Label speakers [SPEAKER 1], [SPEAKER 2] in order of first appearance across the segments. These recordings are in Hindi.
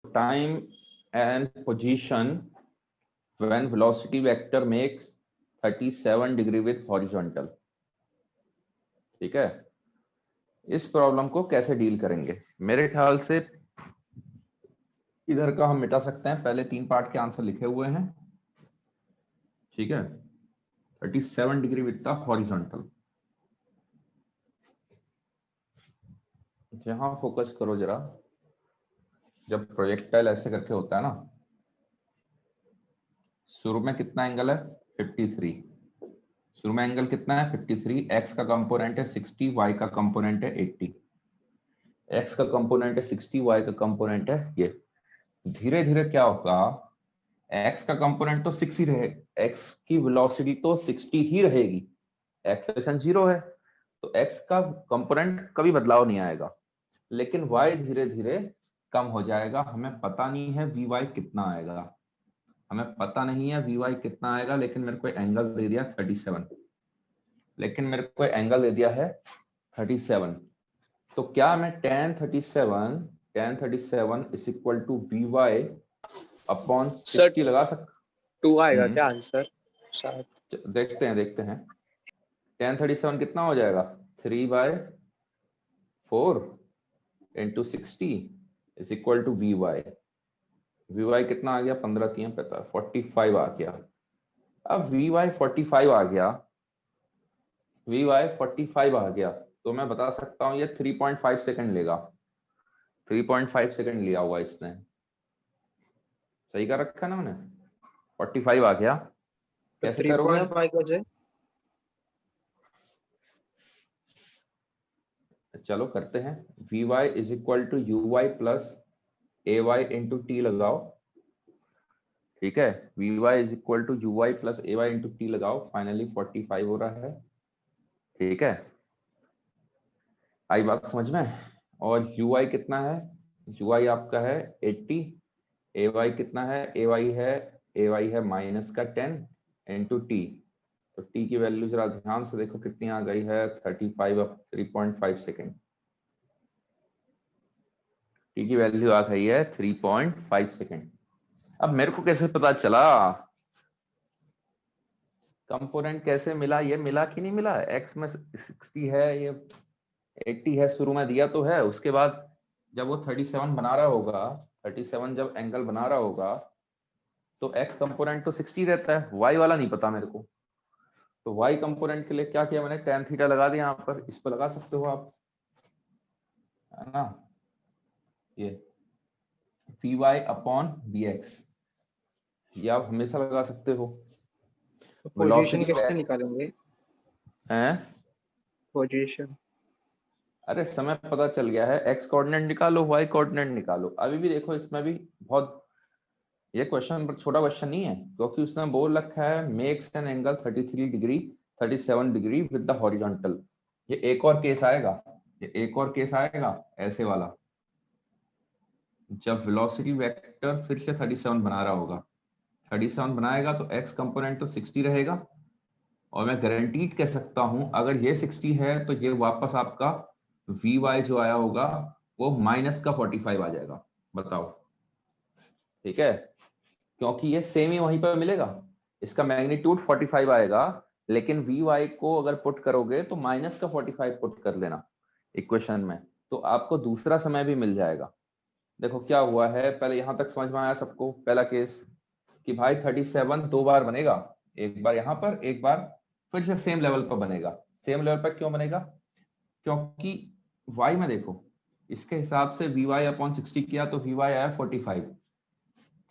[SPEAKER 1] time and position when velocity vector makes 37 degree with horizontal। ठीक है, इस प्रॉब्लम को कैसे डील करेंगे? मेरे ख्याल से इधर का हम मिटा सकते हैं, पहले 3 पार्ट के आंसर लिखे हुए हैं। ठीक है, 37 डिग्री विद द हॉरिजॉन्टल। यहां फोकस करो जरा। जब प्रोजेक्टाइल ऐसे करके होता है ना, शुरू में कितना एंगल है 53, शुरू में एंगल कितना है 53, एक्स का कंपोनेंट है 60, वाई का कंपोनेंट है 80। एक्स का कंपोनेंट है 60, वाई का कंपोनेंट है ये। धीरे धीरे क्या होगा, एक्स का कंपोनेंट तो 6 ही रहे, एक्स की वेलोसिटी तो 60 ही रहेगी, एक्सेलरेशन 0 है, तो एक्स का कंपोनेंट कभी बदलाव नहीं आएगा। लेकिन वाई धीरे धीरे कम हो जाएगा। हमें पता नहीं है वी वाई कितना आएगा, हमें पता नहीं है वी वाई कितना आएगा, लेकिन मेरे को एंगल दे दिया 37, लेकिन मेरे को एंगल दे दिया है 37। तो क्या मैं tan 37 is equal to V Y upon 60 लगा सकता?
[SPEAKER 2] 2 आएगा क्या आंसर? शायद
[SPEAKER 1] देखते हैं। tan 37 कितना हो जाएगा, 3/4 into 60 is equal to V Y. V Y कितना आ गया, 15 3 45, 45 आ गया। अब वी वाई 45 आ गया, वी वाई 45 आ गया, तो मैं बता सकता हूं ये 3.5 सेकंड लेगा। 3.5 सेकंड लिया हुआ इसने, सही कर रखा है ना मैंने। 45 आ गया, कैसे करोगे?
[SPEAKER 3] 3.5 हो जाए।
[SPEAKER 1] चलो करते हैं। V Y is equal to U Y plus A Y into T लगाओ। ठीक है, V Y is equal to U Y plus A Y into T लगाओ, फाइनली 45 हो रहा है। ठीक है, आई बात समझ में? और यू वाई कितना है, यू वाई आपका है 80, ए वाई कितना है, ए वाई है माइनस का 10 इंटू टी। तो टी की वैल्यू जरा ध्यान से देखो कितनी आ गई है, 35 अब 3.5 सेकेंड। टी की वैल्यू आ गई है 3.5 सेकेंड। अब मेरे को कैसे पता चला कंपोनेंट कैसे मिला, ये मिला कि नहीं मिला? एक्स में 60 है, ये 80 है, शुरू में दिया तो है, उसके बाद जब वो 37 बना रहा होगा, 37 जब एंगल बना रहा होगा तो एक्स कंपोनेंट तो 60 रहता है, वाई वाला नहीं पता मेरे को। तो वाई कंपोनेंट के लिए क्या किया मैंने, tan थीटा लगा दिया यहाँ पर, इस पर लगा सकते हो आप, है ना, ये V Y upon B X, ये आप हमेशा लगा सकते हो।
[SPEAKER 3] पोजीशन कैसे निकालेंगे?
[SPEAKER 1] हैं?
[SPEAKER 3] पोजीशन,
[SPEAKER 1] अरे समय पता चल गया है, एक्स कोऑर्डिनेट निकालो, वाई कोऑर्डिनेट निकालो। अभी भी देखो इसमें भी बहुत, ये क्वेश्चन छोटा क्वेश्चन नहीं है, क्योंकि उसने बोल रखा है makes an angle 33 degree 37 degree with the horizontal. ये एक और केस आएगा, ये एक और केस आएगा ऐसे वाला, जब वेलोसिटी वेक्टर फिर से 37 बना रहा होगा, 37 बनाएगा तो एक्स कंपोनेंट तो 60 रहेगा, और मैं गारंटीड कह सकता हूं अगर ये 60 है तो ये वापस आपका वी वाई जो आया होगा वो माइनस का 45 आ जाएगा। बताओ, ठीक है, क्योंकि ये सेम ही वहीं पर मिलेगा, इसका मैग्नीट्यूड 45 आएगा, लेकिन वी वाई को अगर पुट करोगे तो माइनस का 45 पुट कर लेना इक्वेशन में, तो आपको दूसरा समय भी मिल जाएगा। देखो क्या हुआ है, पहले यहां तक समझ में आया सबको? पहला केस कि भाई 37 2 बार बनेगा, एक बार यहां पर, एक बार फिर से सेम लेवल पर बनेगा। सेम लेवल पर क्यों बनेगा? क्योंकि y में देखो, इसके हिसाब से वी वाई अपॉन 60 किया तो वी वाई आया 45।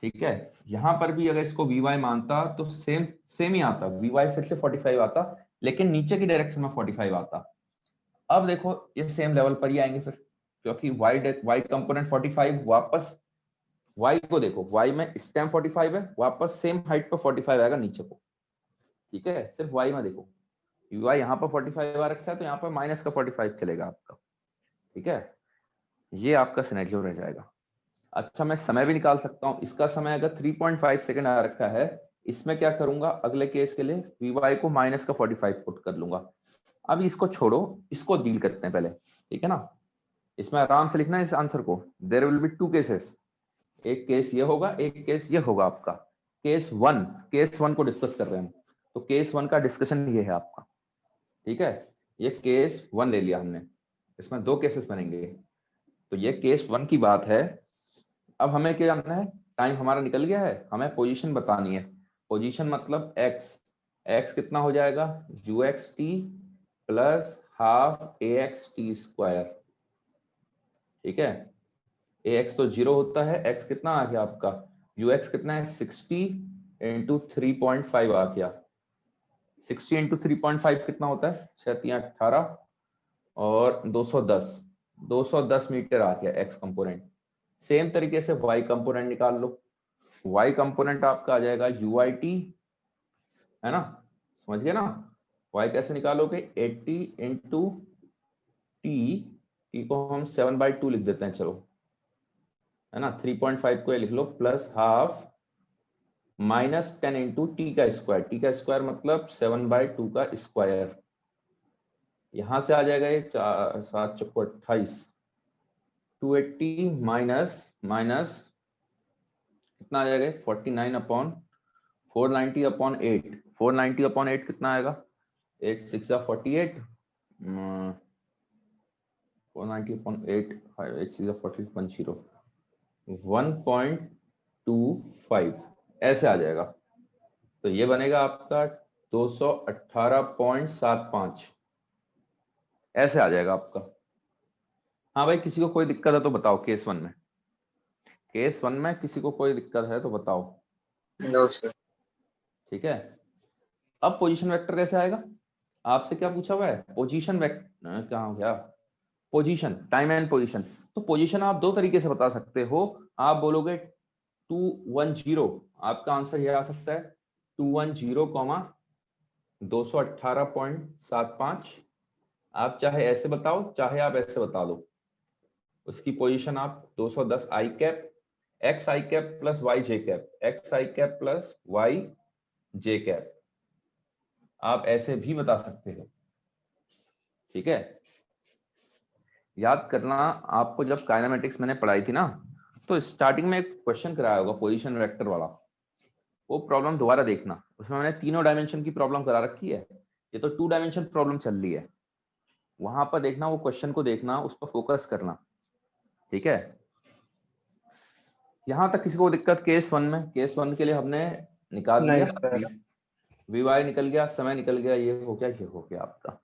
[SPEAKER 1] ठीक है, यहां पर भी अगर इसको वी वाई मानता तो सेम ही आता, वी वाई फिर से 45 आता, लेकिन नीचे की डायरेक्शन में 45 आता। अब देखो ये सेम लेवल पर ही आएंगे फिर, क्योंकि y कंपोनेंट 45 वापस, y को देखो, y में इस टाइम 45 है, वापस सेम हाइट पर 45 आएगा नीचे को। ठीक है, सिर्फ y में देखो, y यहाँ पर 45 आ रखा है तो यहाँ पर माइनस का 45 चलेगा आपका। ठीक है, ये आपका सिनेरियो रह जाएगा। अच्छा, मैं समय भी निकाल सकता हूँ, इसका समय अगर 3.5 सेकंड आ रखा है, इसमें क्या करूंगा अगले केस के लिए, वी वाई को माइनस का 45 पुट कर लूंगा। अब इसको छोड़ो, इसको डील करते हैं पहले, ठीक है ना। इसमें आराम से लिखना है इस आंसर को, देयर विल बी 2 केसेस। एक केस ये होगा, एक केस ये होगा आपका। केस वन को डिस्कस कर रहे हैं हम, तो केस वन का डिस्कशन ये है आपका, ठीक है। ये केस वन ले लिया हमने, इसमें दो केसेस बनेंगे, तो ये केस वन की बात है। अब हमें क्या जानना है, टाइम हमारा निकल गया है, हमें पोजीशन बतानी है। पोजीशन मतलब एक्स कितना हो जाएगा, you x T plus half A x T square, ठीक है। ए एक्स तो 0 होता है, एक्स कितना आ गया आपका, यू एक्स कितना है 60 इंटू 3.5 आ गया। 60 इंटू 3.5 कितना होता है, 6×3=18 और 210 मीटर आ गया एक्स कंपोनेंट। सेम तरीके से वाई कंपोनेंट निकाल लो, वाई कंपोनेंट आपका आ जाएगा यू आई टी, है ना, समझ गए ना। वाई कैसे निकालोगे, 80 इंटू टी को हम 7/2 लिख देते हैं, चलो, है ना। 3.5 को ये लिख लो, plus half minus 10 into T का स्क्वायर मतलब 7/2 का स्क्वायर। यहां से आ जाएगा ये 7×4=28, 280 माइनस कितना आ जाएगा, 49/490/8, 490/8 कितना आएगा, 8×6=48, 490/8, 8×6=40, 1.25 ऐसे आ जाएगा। तो ये बनेगा आपका 218.75 ऐसे आ जाएगा आपका। हाँ भाई, किसी को कोई दिक्कत है तो बताओ, केस वन में किसी को कोई दिक्कत है तो बताओ।
[SPEAKER 3] No sir.
[SPEAKER 1] ठीक है, अब पोजीशन वेक्टर कैसे आएगा, आपसे क्या पूछा हुआ है, पोजीशन वेक्टर क्या हो गया, पोजीशन, टाइम एंड पोजीशन। तो पोजीशन आप दो तरीके से बता सकते हो, आप बोलोगे 210, आपका आंसर ये आ सकता है 210, 218.75। आप चाहे ऐसे बताओ, चाहे आप ऐसे बता दो। उसकी पोजीशन आप 210 आई cap, x I cap plus Y J cap, x I cap plus Y J cap, आप ऐसे भी बता सकते हो, ठीक है। याद करना, आपको जब काइनेमेटिक्स मैंने पढ़ाई थी ना, तो स्टार्टिंग में एक क्वेश्चन कराया होगा पोजीशन वेक्टर वाला, वो प्रॉब्लम दोबारा देखना, उसमें मैंने 3 डायमेंशन की प्रॉब्लम करा रखी है, ये तो 2 डायमेंशन प्रॉब्लम चल रही है। वहां पर देखना, वो क्वेश्चन को देखना, उस पर फोकस करना, ठीक है। यहां तक किसी को दिक्कत, केस वन के लिए हमने निकाल
[SPEAKER 3] नहीं
[SPEAKER 1] लिया,
[SPEAKER 3] सर।
[SPEAKER 1] वी वाई निकल गया, समय निकल गया, ये हो गया आपका।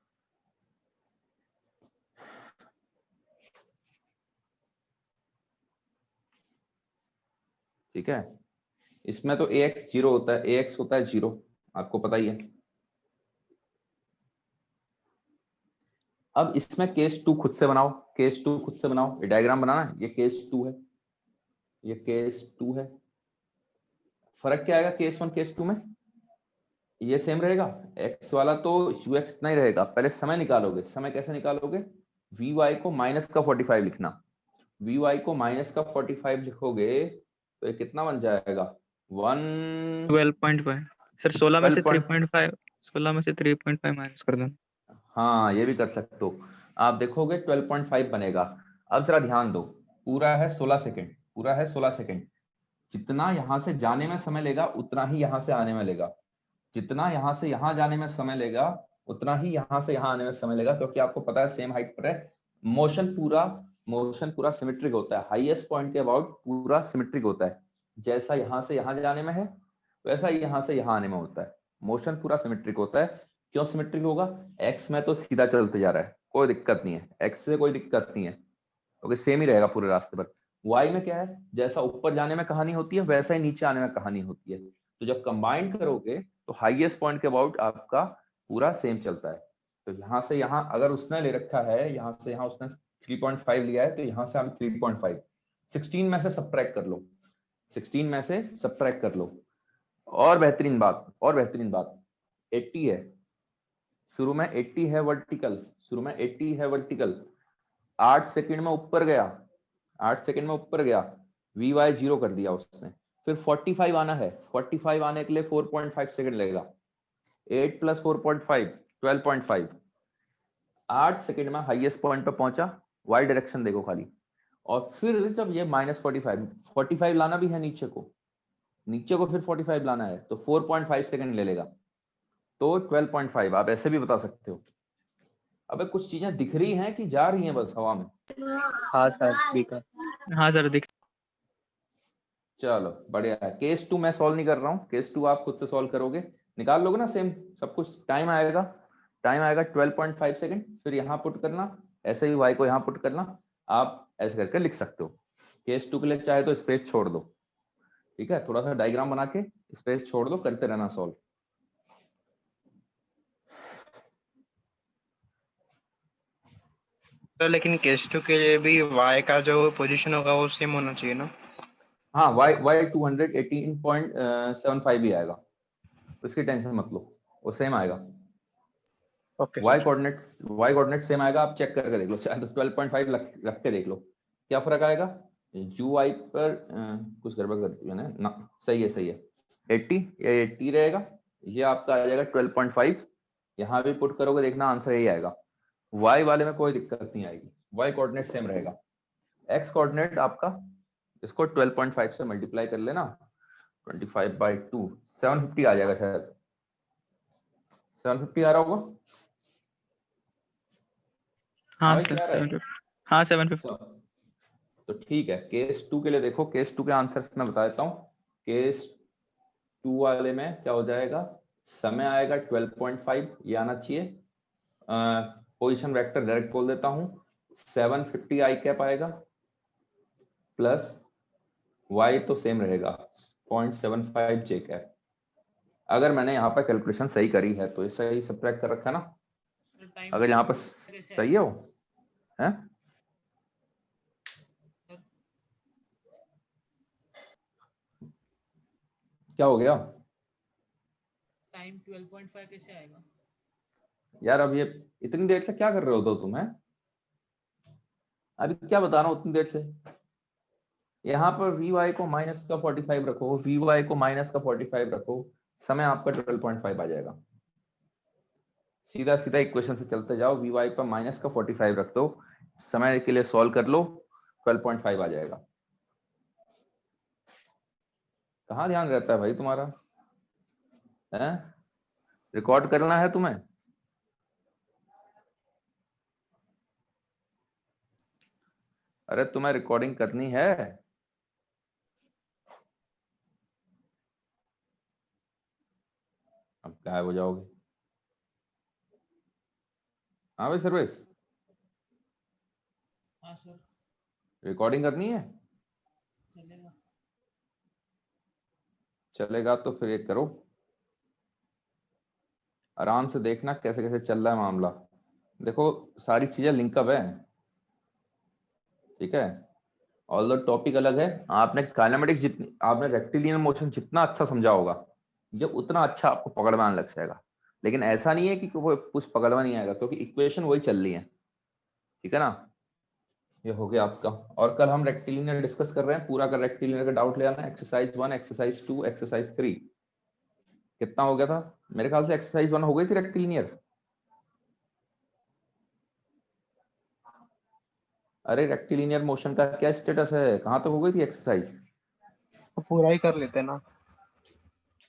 [SPEAKER 1] ठीक है, इसमें तो ax 0 होता है, ax होता है 0, आपको पता ही है। अब इसमें केस 2 खुद से बनाओ, ये डायग्राम बनाना, ये केस 2 है, ये केस 2 है। फर्क क्या आएगा केस 1 केस 2 में, ये सेम रहेगा, x वाला तो ux नहीं रहेगा। पहले समय निकालोगे, समय कैसे निकालोगे, vy को माइनस का 45 लिखना, vy को माइनस का 45 लिखोगे तो ये कितना बन जाएगा,
[SPEAKER 2] 12.5 सर, 16 में से 3.5 माइनस कर देना।
[SPEAKER 1] हाँ, ये भी कर सकते हो, आप देखोगे 12.5 बनेगा। अब जरा ध्यान दो, पूरा है 16 सेकंड, जितना यहां से जाने में समय लेगा उतना ही यहां से आने में लेगा, जितना यहां से यहां जाने में समय लेगा उतना ही यहां से यहां आने में समय लेगा, क्योंकि आपको पता है सेम हाइट पर है। मोशन पूरा सिमेट्रिक होता है, हाईएस्ट पॉइंट के अबाउट पूरा सिमेट्रिक होता है, जैसा यहां से यहां जाने में है वैसा ही यहां से यहां आने में होता है। मोशन पूरा सिमेट्रिक होता है। क्यों सिमेट्रिक होगा, एक्स में तो सीधा चलते जा रहा है, कोई दिक्कत नहीं है, एक्स से कोई दिक्कत नहीं है, क्योंकि सेम ही रहेगा पूरे रास्ते पर। वाई में क्या है, जैसा ऊपर जाने में कहानी होती है वैसा ही नीचे आने में कहानी होती है। तो जब कंबाइन करोगे तो हाईएस्ट पॉइंट के अबाउट आपका पूरा सेम चलता है। तो यहाँ से यहाँ अगर उसने ले रखा है, यहाँ से यहाँ उसने 3.5 लिया है, तो यहाँ से हम 3.5 16 में से सब्ट्रैक्ट कर लो, 16 में से सब्ट्रैक्ट कर लो। और बेहतरीन बात 80 है, शुरू में 80 है वर्टिकल, 8 सेकंड में ऊपर गया, वी वाई 0 कर दिया उसने। फिर 45 आना है, 45 आने के लिए 4.5 सेकंड लगेगा, 8 + 4.5 12.5, 8 सेकंड में हाईएस्ट पॉइंट पे पहुंचा। वाई डायरेक्शन देखो खाली, और फिर जब ये -45 लाना भी है नीचे को फिर 45 लाना है तो 4.5 सेकंड ले लेगा, तो 12.5 आप ऐसे भी बता सकते हो। अबे कुछ चीजें दिख रही हैं कि जा रही हैं बस हवा में?
[SPEAKER 2] हाँ सर ठीक है।
[SPEAKER 4] हाँ सर दिख।
[SPEAKER 1] चलो बढ़िया है। केस 2 मैं सॉल्व नहीं कर रहा हूँ, केस 2 आप खुद से सॉल्व करोगे, निकाल लोगे ना सेम सब कुछ। टाइम आएगा 12.5 सेकंड, फिर यहाँ पुट करना, ऐसे ही y को यहाँ पुट करना, आप ऐसे करके लिख सकते हो। केस 2 के लिए चाहे तो स्पेस छोड़ दो, ठीक है, थोड़ा सा डायग्राम बना के स्पेस छोड़ दो, करते रहना सॉल्व।
[SPEAKER 3] तो लेकिन केस 2 के लिए भी y का जो पोजीशन होगा वो सेम होना चाहिए ना?
[SPEAKER 1] हाँ, y 218.75 भी आएगा, उसकी टेंशन मत लो, वो सेम आएगा।
[SPEAKER 3] ओके
[SPEAKER 1] y कोऑर्डिनेट सेम आएगा, आप चेक करके देख लो, चाहे तो 12.5 रख के देख लो क्या फर्क आएगा। ui पर कुछ गड़बड़ करती है ना, सही है 80, ये 80 रहेगा, ये आपका आ जाएगा 12.5, यहाँ भी पुट करोगे देखना आंसर यही आएगा। y वाले में कोई दिक्कत नहीं आएगी, y कोऑर्डिनेट सेम रहेगा। x कोऑर्डिनेट आपका, इसको 12.5 से मल्टीप्लाई कर लेना, 25/2 750 आ जाएगा, शायद 750 आ रहा होगा।
[SPEAKER 4] हाँ
[SPEAKER 1] भाई
[SPEAKER 4] सर
[SPEAKER 1] क्या रहा है?
[SPEAKER 4] 750। हाँ 750।
[SPEAKER 1] तो ठीक है, केस 2 के लिए देखो, केस 2 के आंसर मैं बता देता हूँ। केस 2 वाले में क्या हो जाएगा, समय आएगा 12.5, ये आना चाहिए। पोजीशन वेक्टर डायरेक्ट बोल देता हूँ, 750 आई कैप आएगा, प्लस y तो सेम रहेगा 0.75 जे कैप। अगर मैंने यहाँ पर कैलकुलेशन सही करी है तो इसे ही सब्ट्रैक्ट कर रखा है ना, अगर यहाँ पर सही है वो है। क्या हो गया
[SPEAKER 5] टाइम 12.5 कैसे आएगा
[SPEAKER 1] यार? अब ये इतनी देर से क्या कर रहे हो तो तुम? है अभी क्या बता रहा हूँ उतनी देर से। यहाँ पर vy को माइनस का 45 रखो, vy को माइनस का 45 रखो, समय आपका 12.5 आ जाएगा। सीधा सीधा इक्वेशन से चलते जाओ, vy पर माइनस का 45 रख दो, समय के लिए सॉल्व कर लो, 12.5 आ जाएगा। कहाँ ध्यान रहता है भाई तुम्हारा? है रिकॉर्ड करना है तुम्हें? अरे तुम्हें रिकॉर्डिंग करनी है। अब गायब हो जाओगे। हाँ भाई सर्वेश,
[SPEAKER 5] हाँ सर
[SPEAKER 1] रिकॉर्डिंग करनी है।
[SPEAKER 5] चलेगा
[SPEAKER 1] चलेगा तो फिर एक करो, आराम से देखना कैसे कैसे चल रहा है मामला। देखो सारी चीजें लिंकअप है, ठीक है। ऑल द टॉपिक अलग है। आपने काइनेमेटिक्स जितनी, आपने रेक्टिलिनियर मोशन जितना अच्छा समझा होगा, ये उतना अच्छा आपको पकड़ में आने लग जाएगा। लेकिन ऐसा नहीं है कि वो कुछ पकड़ में नहीं आएगा, क्योंकि इक्वेशन वही चल रही है, ठीक है ना। ये हो गया आपका। और कल हम रेक्टिलिनियर डिस्कस कर रहे हैं, पूरा कर रेक्टिलिनियर का डाउट ले आना। एक्सरसाइज 1, एक्सरसाइज 2, एक्सरसाइज 3 कितना हो गया था? मेरे ख्याल से एक्सरसाइज 1 हो गई थी रेक्टिलिनियर। अरे रेक्टिलिनियर मोशन का क्या स्टेटस है, कहाँ तक हो गई थी एक्सरसाइज?
[SPEAKER 3] तो पूरा ही कर लेते ना।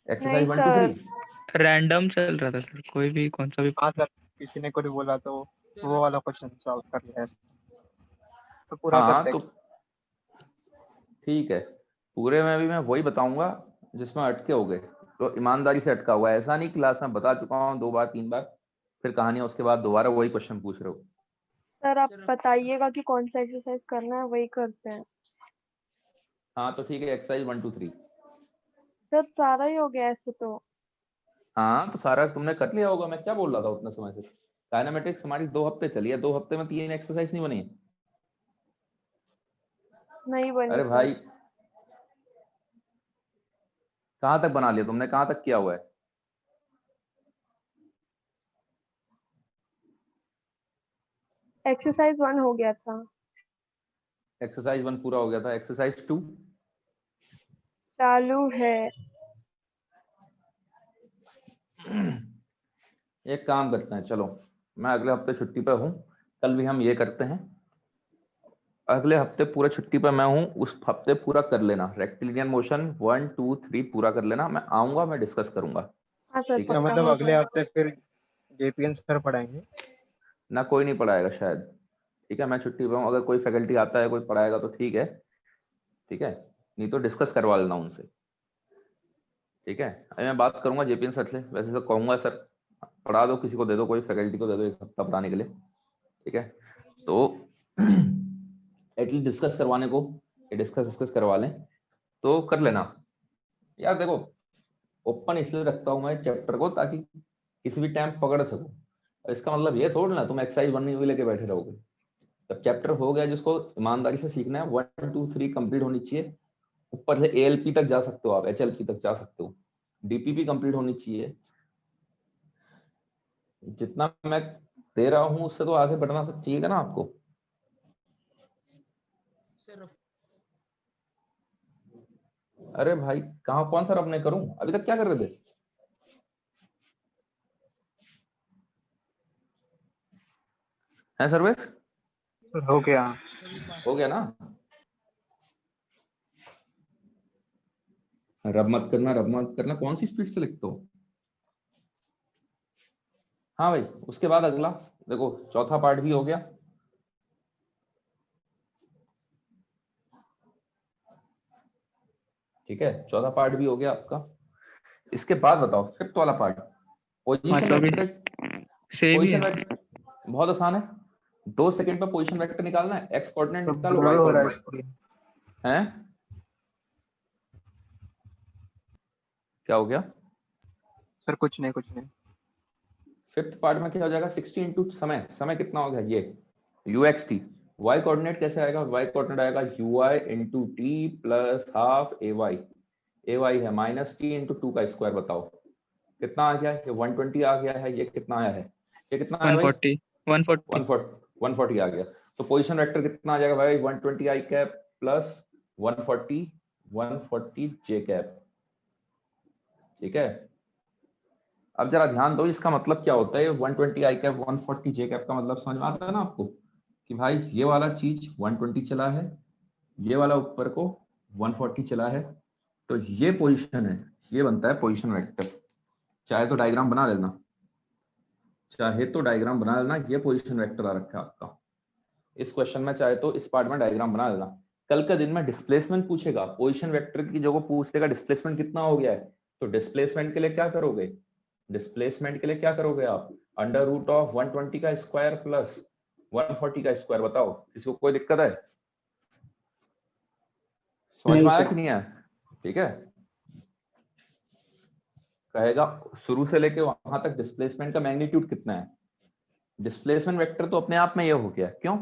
[SPEAKER 1] एक्सरसाइज 1 2 3
[SPEAKER 4] रैंडम चल रहा था सर, कोई भी कौन सा भी।
[SPEAKER 3] हाँ सर, किसी ने कुछ बोला तो वो वाला क्वेश्चन सॉल्व कर लिया है, तो पूरा
[SPEAKER 1] हाँ
[SPEAKER 3] करते
[SPEAKER 1] तो
[SPEAKER 3] हैं।
[SPEAKER 1] ठीक है, पूरे में भी मैं वही बताऊंगा जिसमें अटके हो गए, तो ईमानदारी से अटका हुआ है। ऐसा नहीं क्लास में बता चुका हूँ 2 बार 3 बार, फिर कहानियां उसके बाद दोबारा वही क्वेश्चन पूछ रहे हो।
[SPEAKER 6] सर आप बताइएगा कि कौन सा एक्सरसाइज करना है, वही करते हैं।
[SPEAKER 1] हाँ तो ठीक है, एक्सरसाइज 1 2 3।
[SPEAKER 6] सर सारा ही हो गया ऐसे तो।
[SPEAKER 1] हाँ तो सारा तुमने कर लिया होगा, मैं क्या बोल रहा था उतने समय से। काइनेमेटिक्स हमारी 2 हफ्ते चली है, 2 हफ्ते में 3 एक्सरसाइज नहीं बनी है।
[SPEAKER 6] नहीं बनी
[SPEAKER 1] अरे
[SPEAKER 6] सर।
[SPEAKER 1] भाई कहाँ तक बना लिया तुमने, कहाँ तक किया हुआ है?
[SPEAKER 6] एक्सरसाइज 1 हो गया था।
[SPEAKER 1] एक्सरसाइज 1 पूरा हो गया था, एक्सरसाइज 2
[SPEAKER 6] चालू है।
[SPEAKER 1] एक काम करते हैं, चलो मैं अगले हफ्ते छुट्टी पे हूँ, कल भी हम ये करते हैं, अगले हफ्ते पूरा छुट्टी पर मैं हूँ, उस हफ्ते पूरा कर लेना रेक्टिलिनियर मोशन 1 2 3 पूरा कर लेना। मैं आऊंगा, मैं डिस्कस करूंगा।
[SPEAKER 6] हाँ सर
[SPEAKER 1] ठीक है,
[SPEAKER 3] तो
[SPEAKER 6] पक्का
[SPEAKER 3] मतलब
[SPEAKER 6] हो
[SPEAKER 3] अगले
[SPEAKER 6] जाएगा।
[SPEAKER 3] हफ्ते फिर जेपीएन सर पढ़ाएंगे।
[SPEAKER 1] ना कोई नहीं पढ़ाएगा शायद। ठीक है, मैं छुट्टी पर हूँ, अगर कोई फैकल्टी आता है कोई पढ़ाएगा तो ठीक है। ठीक है, नहीं तो डिस्कस करवा लेना उनसे। ठीक है, अभी मैं बात करूंगा जेपीएन सर से। वैसे तो कहूंगा सर पढ़ा दो, किसी को दे दो, कोई फैकल्टी को दे दो एक हफ्ता पढ़ाने के लिए। ठीक है, तो एटलीस्ट डिस्कस करवाने को डिस्कस करवा लें तो कर लेना। यार देखो, ओपन इसलिए रखता हूँ मैं चैप्टर को ताकि किसी भी टाइम पकड़ सकूं। इसका मतलब ये थोड़ा ना तुम एक्सरसाइज 1 भी लेके बैठे रहोगे। जब चैप्टर हो गया जिसको ईमानदारी से सीखना है, 1 2 3 कंप्लीट होनी चाहिए। ऊपर से एएलपी तक जा सकते हो, आप एचएलपी तक जा सकते हो, डीपीपी कंप्लीट होनी चाहिए। जितना मैं दे रहा हूँ उससे तो आगे बढ़ना तो चाहिए ना आपको।
[SPEAKER 5] सर
[SPEAKER 1] अरे भाई कहाँ, कौन सा रब ने करूं? अभी तक क्या कर रहे थे? है सर्वेश?
[SPEAKER 3] हो गया।
[SPEAKER 1] हो गया ना? रब मत करना, रब मत करना, कौन सी स्पीड से लिखते हो? हाँ भाई, उसके बाद अगला देखो, चौथा पार्ट भी हो गया। ठीक है, चौथा पार्ट भी हो गया आपका। इसके बाद बताओ फिफ्थ वाला पार्ट, पोजीशन
[SPEAKER 4] मतलब
[SPEAKER 1] वेक्टर।
[SPEAKER 4] सेम ही
[SPEAKER 1] पोजीशन
[SPEAKER 4] है।
[SPEAKER 1] वेक्टर बहुत आसान है। 2 सेकंड पर पोजीशन वेक्टर निकालना है। एक्स कोऑर्डिनेट
[SPEAKER 3] तो
[SPEAKER 1] निकालो,
[SPEAKER 3] ब्लर
[SPEAKER 1] वाई
[SPEAKER 3] हो रहा है
[SPEAKER 1] कोऑर्डिनेट
[SPEAKER 3] स्क्रीन।
[SPEAKER 1] है। क्या हो गया?
[SPEAKER 3] सर कुछ नहीं कुछ नहीं।
[SPEAKER 1] फिफ्थ पार्ट में क्या हो जाएगा? 60 इंटू समय, समय कितना हो गया ये uxt। y कोऑर्डिनेट कैसे आएगा? y कोऑर्डिनेट आएगा ui into T plus half ay। ay है माइनस टी इंटू 2 का स्क्वायर। बताओ कितना आ गया? ये 120 आ गया है। ये कितना आया है? ये कितना आया भाई?
[SPEAKER 4] 140 140
[SPEAKER 1] 140 आ गया। तो पोजीशन वेक्टर कितना आ जाएगा भाई? 120 आई कैप प्लस 140 जे कैप। ठीक है, अब जरा ध्यान दो, इसका मतलब क्या होता है? 120 आई कैप 140 जे कैप का मतलब समझ में आता है ना आपको कि भाई ये वाला चीज 120 चला है, ये वाला ऊपर को 140 चला है, तो ये पोजीशन है, ये बनता है पोजीशन वेक्टर। चाहे तो डायग्राम बना लेना, ये पोजीशन वेक्टर आ रखा है आपका इस क्वेश्चन में। चाहे तो इस पार्ट में डायग्राम बना लेना। कल का दिन में डिस्प्लेसमेंट पूछेगा, पोजीशन वेक्टर की जगह पूछ लेगा डिस्प्लेसमेंट कितना हो गया है, तो डिस्प्लेसमेंट के लिए क्या करोगे? डिस्प्लेसमेंट के लिए क्या करोगे आप? अंडर रूट ऑफ 120 का स्क्वायर प्लस 140 का स्क्वायर। बताओ इसको कोई दिक्कत है? समझ में
[SPEAKER 3] नहीं
[SPEAKER 1] आया
[SPEAKER 3] सर।
[SPEAKER 1] कि नहीं आया? ठीक है, कहेगा शुरू से लेके वहां तक डिस्प्लेसमेंट का मैग्नीट्यूड कितना है। डिस्प्लेसमेंट वेक्टर तो अपने आप में ये हो गया, क्यों?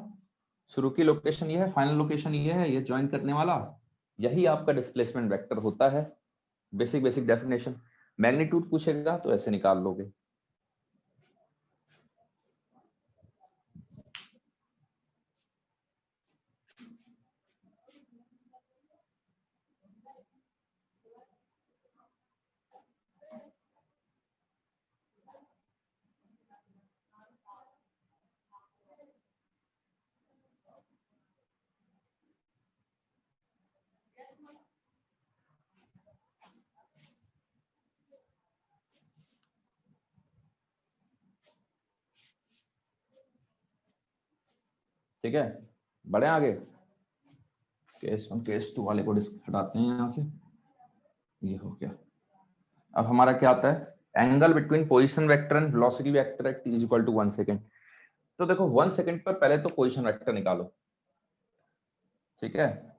[SPEAKER 1] शुरू की लोकेशन ये है, फाइनल लोकेशन ये है, ये ज्वाइन करने वाला यही आपका डिस्प्लेसमेंट वेक्टर होता है। Basic basic definition. मैग्नीट्यूड पूछेगा तो ऐसे निकाल लोगे। ठीक है, बढ़े आगे। केस 1 केस 2 वाले को हटाते हैं यहाँ से। ये हो गया। अब हमारा क्या आता है? Angle between position vector and velocity vector at t equal to 1 second. तो देखो 1 सेकेंड पर पहले तो पोजीशन वेक्टर निकालो। ठीक है,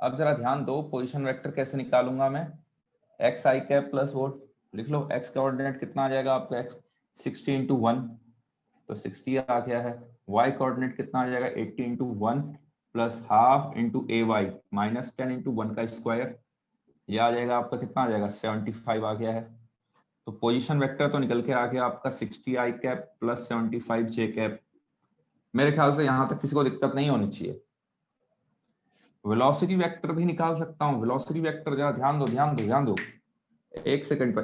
[SPEAKER 1] अब जरा ध्यान दो, पोजीशन वेक्टर कैसे निकालूंगा मैं? एक्स आई कैप प्लस वो लिख लो, एक्स कोऑर्डिनेट कितना आ जाएगा आपका? एक्स 60 इंटू 1, तो 60 आ गया है। y कोऑर्डिनेट कितना आ जाएगा? 80 इंटू 1 प्लस हाफ इंटू ए वाई माइनस 10 इंटू 1 का स्क्वायर। ये आ जाएगा आपका, कितना आ जाएगा? 75 आ गया है। तो पोजीशन वेक्टर तो निकल के आ गया आपका 60 आई कैप प्लस 75 जे कैप। मेरे ख्याल से यहां तक किसी को दिक्कत नहीं होनी चाहिए। वेलोसिटी वेक्टर भी निकाल सकता हूँ। वेलोसिटी वेक्टर जरा ध्यान दो, ध्यान दो। एक सेकंड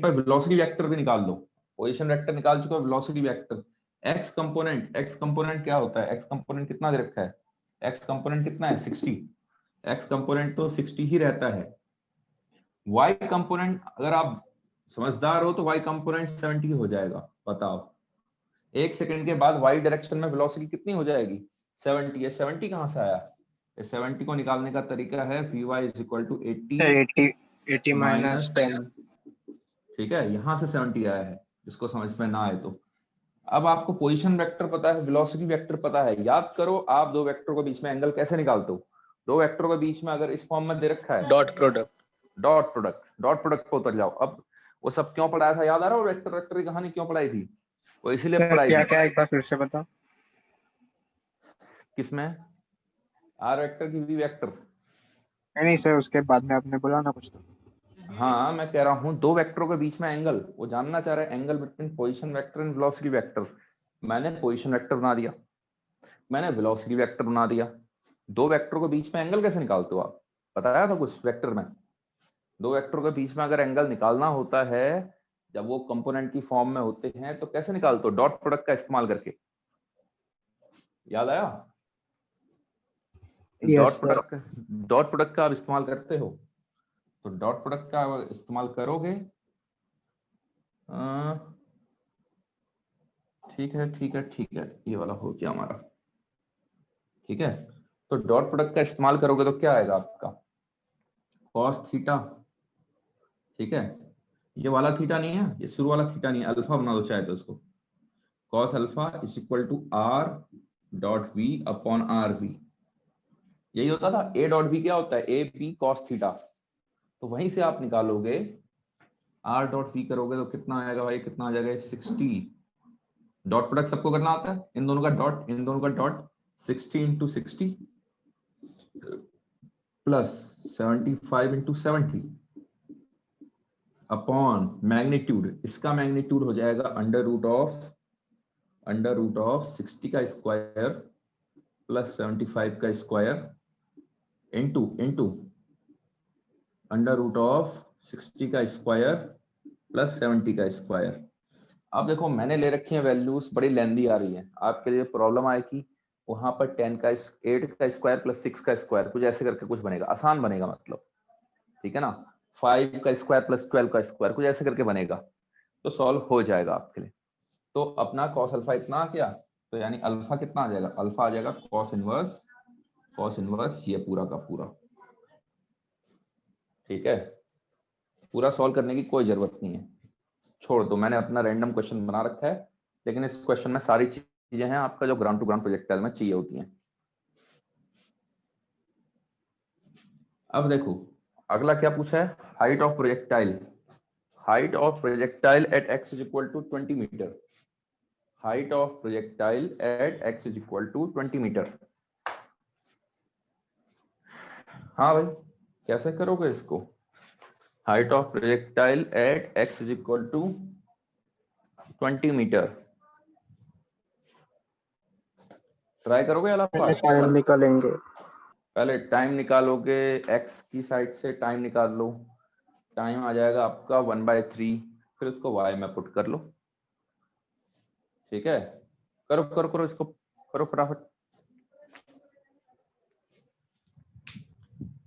[SPEAKER 1] पर वेलोसिटी वेक्टर भी निकाल लो। पोजीशन वेक्टर निकाल चुका, वेलोसिटी वेक्टर एक्स कंपोनेंट क्या होता है? एक्स कंपोनेंट कितना दे रखा है? एक्स कंपोनेंट कितना है? 60। एक्स कंपोनेंट तो 60 ही रहता है। वाई कंपोनेंट अगर आप समझदार हो तो वाई कंपोनेंट 70 हो जाएगा। बताओ 1 सेकंड के बाद वाई डायरेक्शन में वेलोसिटी कितनी हो जाएगी? 70। ये 70 कहां से आया? इस 70 को निकालने का तरीका है Vy = 80
[SPEAKER 2] 80
[SPEAKER 1] माइनस
[SPEAKER 2] 10।
[SPEAKER 1] ठीक है, यहां से 70 आया है, जिसको समझ में ना आए तो। अब आपको पोजीशन वेक्टर पता है, वेलोसिटी वेक्टर पता है। याद करो आप दो वेक्टर के बीच में एंगल कैसे निकालते हो? दो वेक्टरों के बीच में अगर इस फॉर्म में दे रखा है
[SPEAKER 2] डॉट प्रोडक्ट।
[SPEAKER 1] डॉट प्रोडक्ट पे उतर जाओ। अब वो सब क्यों पढ़ाया था याद आ रहा है? वेक्टर वेक्टर की कहानी क्यों पढ़ाई थी? वो इसीलिए
[SPEAKER 3] सर
[SPEAKER 1] पढ़ाई
[SPEAKER 3] क्या
[SPEAKER 1] थी।
[SPEAKER 3] क्या एक बार फिर से बताओ।
[SPEAKER 1] किसमें? आर वेक्टर की वी वेक्टर।
[SPEAKER 3] नहीं सर, उसके बाद में आपने बोला ना कुछ तो।
[SPEAKER 1] हाँ मैं कह रहा हूँ दो वेक्टरों के बीच में एंगल, वो जानना चाह रहा है angle between position vector and velocity vector. मैंने पोजीशन वेक्टर बना दिया, मैंने वेलोसिटी वेक्टर बना दिया। दो वेक्टरों के बीच में एंगल कैसे निकालते हो आप? बताया था कुछ वेक्टर में? दो वेक्टरों के बीच में अगर एंगल निकालना होता है जब वो कंपोनेंट की फॉर्म में होते हैं तो कैसे निकालते हो? डॉट प्रोडक्ट का इस्तेमाल करके। याद आया?
[SPEAKER 3] Yes sir.
[SPEAKER 1] डॉट प्रोडक्ट का आप इस्तेमाल करते हो, तो डॉट प्रोडक्ट का इस्तेमाल करोगे। ठीक है, ये वाला हो गया हमारा। ठीक है, तो डॉट प्रोडक्ट का इस्तेमाल करोगे तो क्या आएगा आपका? Cos theta. ठीक है, ये वाला थीटा नहीं है, ये शुरू वाला थीटा नहीं है, अल्फा बना दो चाहे तो इसको। Cos alpha is equal to R dot V upon R V. यही होता था। ए डॉट बी क्या होता है? A B cos theta. तो वहीं से आप निकालोगे आर डॉट वी करोगे तो कितना आएगा भाई? कितना आ जाएगा? 60। डॉट प्रोडक्ट सबको करना आता है, इन दोनों का डॉट, इन दोनों का dot. 60 into 60 plus 75 into 70 upon magnitude. इसका मैग्नीट्यूड हो जाएगा अंडर रूट ऑफ 60 का स्क्वायर प्लस 75 का square into under root of 60 का स्क्वायर प्लस 70 का स्क्वायर। अब देखो मैंने ले रखी है वैल्यूज, बड़ी लेंदी आ रही है आपके लिए, प्रॉब्लम आएगी। वहां पर 8 का स्क्वायर प्लस 6 का स्क्वायर कुछ ऐसे करके कुछ बनेगा, आसान बनेगा मतलब। ठीक है ना? 5 का स्क्वायर प्लस 12 का स्क्वायर कुछ ऐसे करके बनेगा, तो सॉल्व हो जाएगा आपके लिए। तो अपना कॉस अल्फा इतना आ गया, तो यानी अल्फा कितना आ जाएगा? अल्फा आ जाएगा कॉस इनवर्स ये पूरा का पूरा। ठीक है, पूरा सॉल्व करने की कोई जरूरत नहीं है, छोड़ दो। मैंने अपना रैंडम क्वेश्चन बना रखा है, लेकिन इस क्वेश्चन में सारी चीजें हैं आपका जो ग्राउंड टू ग्राउंड प्रोजेक्टाइल में चाहिए होती हैं। अब देखो अगला क्या पूछा है? Height of projectile. Height of projectile at x is equal to 20 metre. Height of projectile at x is equal to 20 metre. हाँ भाई, कैसे करोगे इसको? Height of projectile at x is equal to 20 metre. Try करोगे
[SPEAKER 3] पहले
[SPEAKER 1] अलाहाबाद?
[SPEAKER 3] टाइम निकालेंगे।
[SPEAKER 1] पहले टाइम निकालोगे, x की साइड से टाइम निकाल लो। टाइम आ जाएगा आपका 1/3, फिर उसको y में पुट कर लो। ठीक है, करो करो करो इसको, करो फटाफट।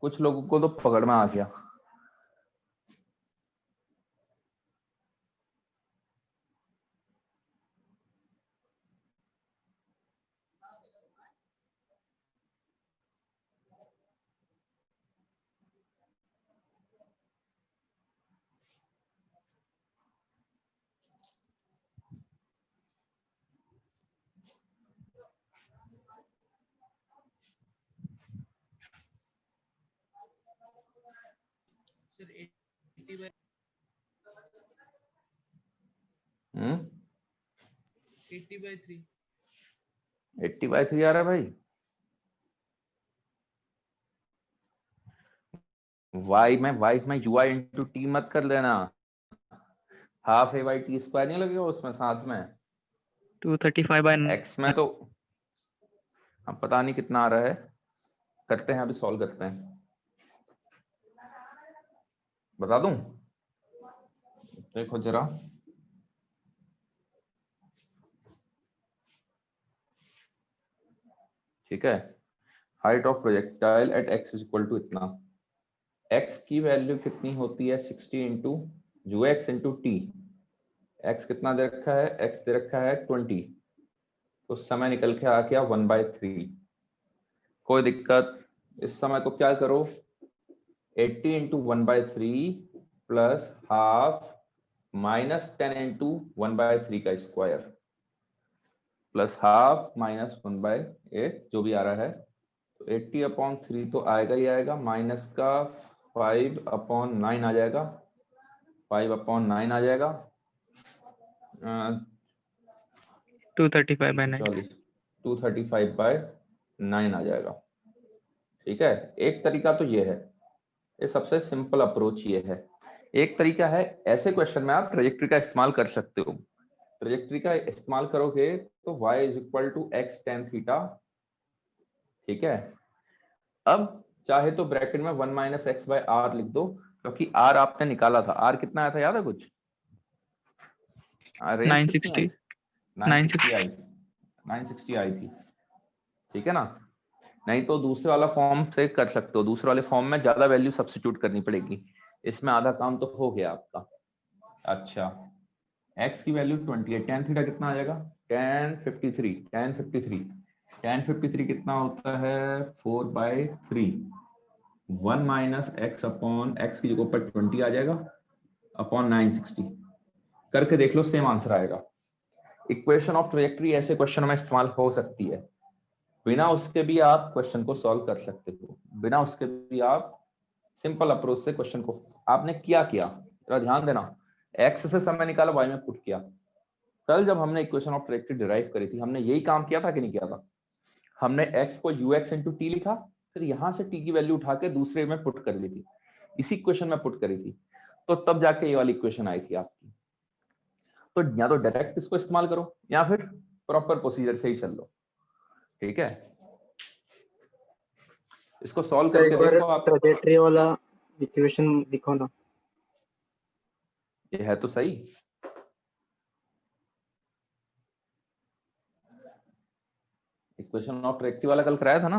[SPEAKER 1] कुछ लोगों को तो पकड़ में आ गया।
[SPEAKER 5] सर 80 by 3
[SPEAKER 1] 80/3 आ रहा है भाई। वाई में ui इंटू टी मत कर लेना। Half A by T square नहीं लगेगा उसमें साथ में?
[SPEAKER 4] 235 by
[SPEAKER 1] एक्स में तो अब पता नहीं कितना आ रहा है, करते हैं अभी सॉल्व करते हैं। बता दूं, देखो जरा। ठीक है, height of projectile at x is equal to इतना, x की वैल्यू कितनी होती है 60 into ux into T, x कितना दे रखा है, x दे रखा है 20, तो समय निकल के आ गया 1/3। कोई दिक्कत, इस समय को क्या करो, 80 into 1/3 plus half minus 10 into 1/3 का स्क्वायर प्लस हाफ माइनस 1/8 जो भी आ रहा है, तो 80/3 तो आएगा ही आएगा, माइनस का 5/9 आ जाएगा, 5/9 आ जाएगा,
[SPEAKER 4] 235/9।
[SPEAKER 1] 235/9 आ जाएगा। ठीक है, एक तरीका तो ये है, ये सबसे सिंपल अप्रोच ये है। एक तरीका है, ऐसे क्वेश्चन में आप ट्रेजेक्ट्री का इस्तेमाल कर सकते हो। ट्रेजेक्ट्री का इस्तेमाल करोगे तो y is equal to x tan theta. ठीक है, अब चाहे तो ब्रैकेट में 1 माइनस एक्स बाय आर लिख दो, क्योंकि r आपने निकाला था, r कितना आया था याद है कुछ? रेंज कितनी आई?
[SPEAKER 4] 960
[SPEAKER 1] 960 आई थी। ठीक है ना, नहीं तो दूसरे वाला फॉर्म से कर सकते हो, दूसरे वाले फॉर्म में ज्यादा वैल्यू सब्स्टिट्यूट करनी पड़ेगी, इसमें आधा काम तो हो गया आपका। अच्छा, x की वैल्यू 20 है, tan थीटा कितना आ जाएगा, tan 53 कितना होता है 4/3, 1 माइनस एक्स अपॉन एक्स की जगह पर 20 आ जाएगा अपॉन 960, करके देख लो सेम आंसर आएगा। इक्वेशन ऑफ ट्रेजेक्ट्री ऐसे क्वेश्चन में इस्तेमाल हो सकती है, बिना उसके भी आप क्वेश्चन को सॉल्व कर सकते हो, बिना उसके भी आप सिंपल अप्रोच से क्वेश्चन को आपने क्या किया, जरा ध्यान देना, x से समय निकाला, y में पुट किया। कल जब हमने इक्वेशन ऑफ ट्रेजेक्ट्री डिराइव करी थी, हमने यही काम किया था कि नहीं किया था? हमने x को ux इंटू टी लिखा, फिर यहां से t की वैल्यू उठा के दूसरे में पुट कर ली थी, इसी इक्वेशन में पुट करी थी, तो तब जाके ये वाली इक्वेशन आई थी आपकी। तो या तो डायरेक्ट इसको इस्तेमाल करो या फिर प्रॉपर प्रोसीजर से ही चल लो। ठीक है, इसको सॉल्व करके देखो आप।
[SPEAKER 2] ट्रेजेक्ट्री वाला इक्वेशन लिखो ना।
[SPEAKER 1] ये है तो सही, इक्वेशन ऑफ ट्रेजेक्ट्री वाला कल कराया था ना।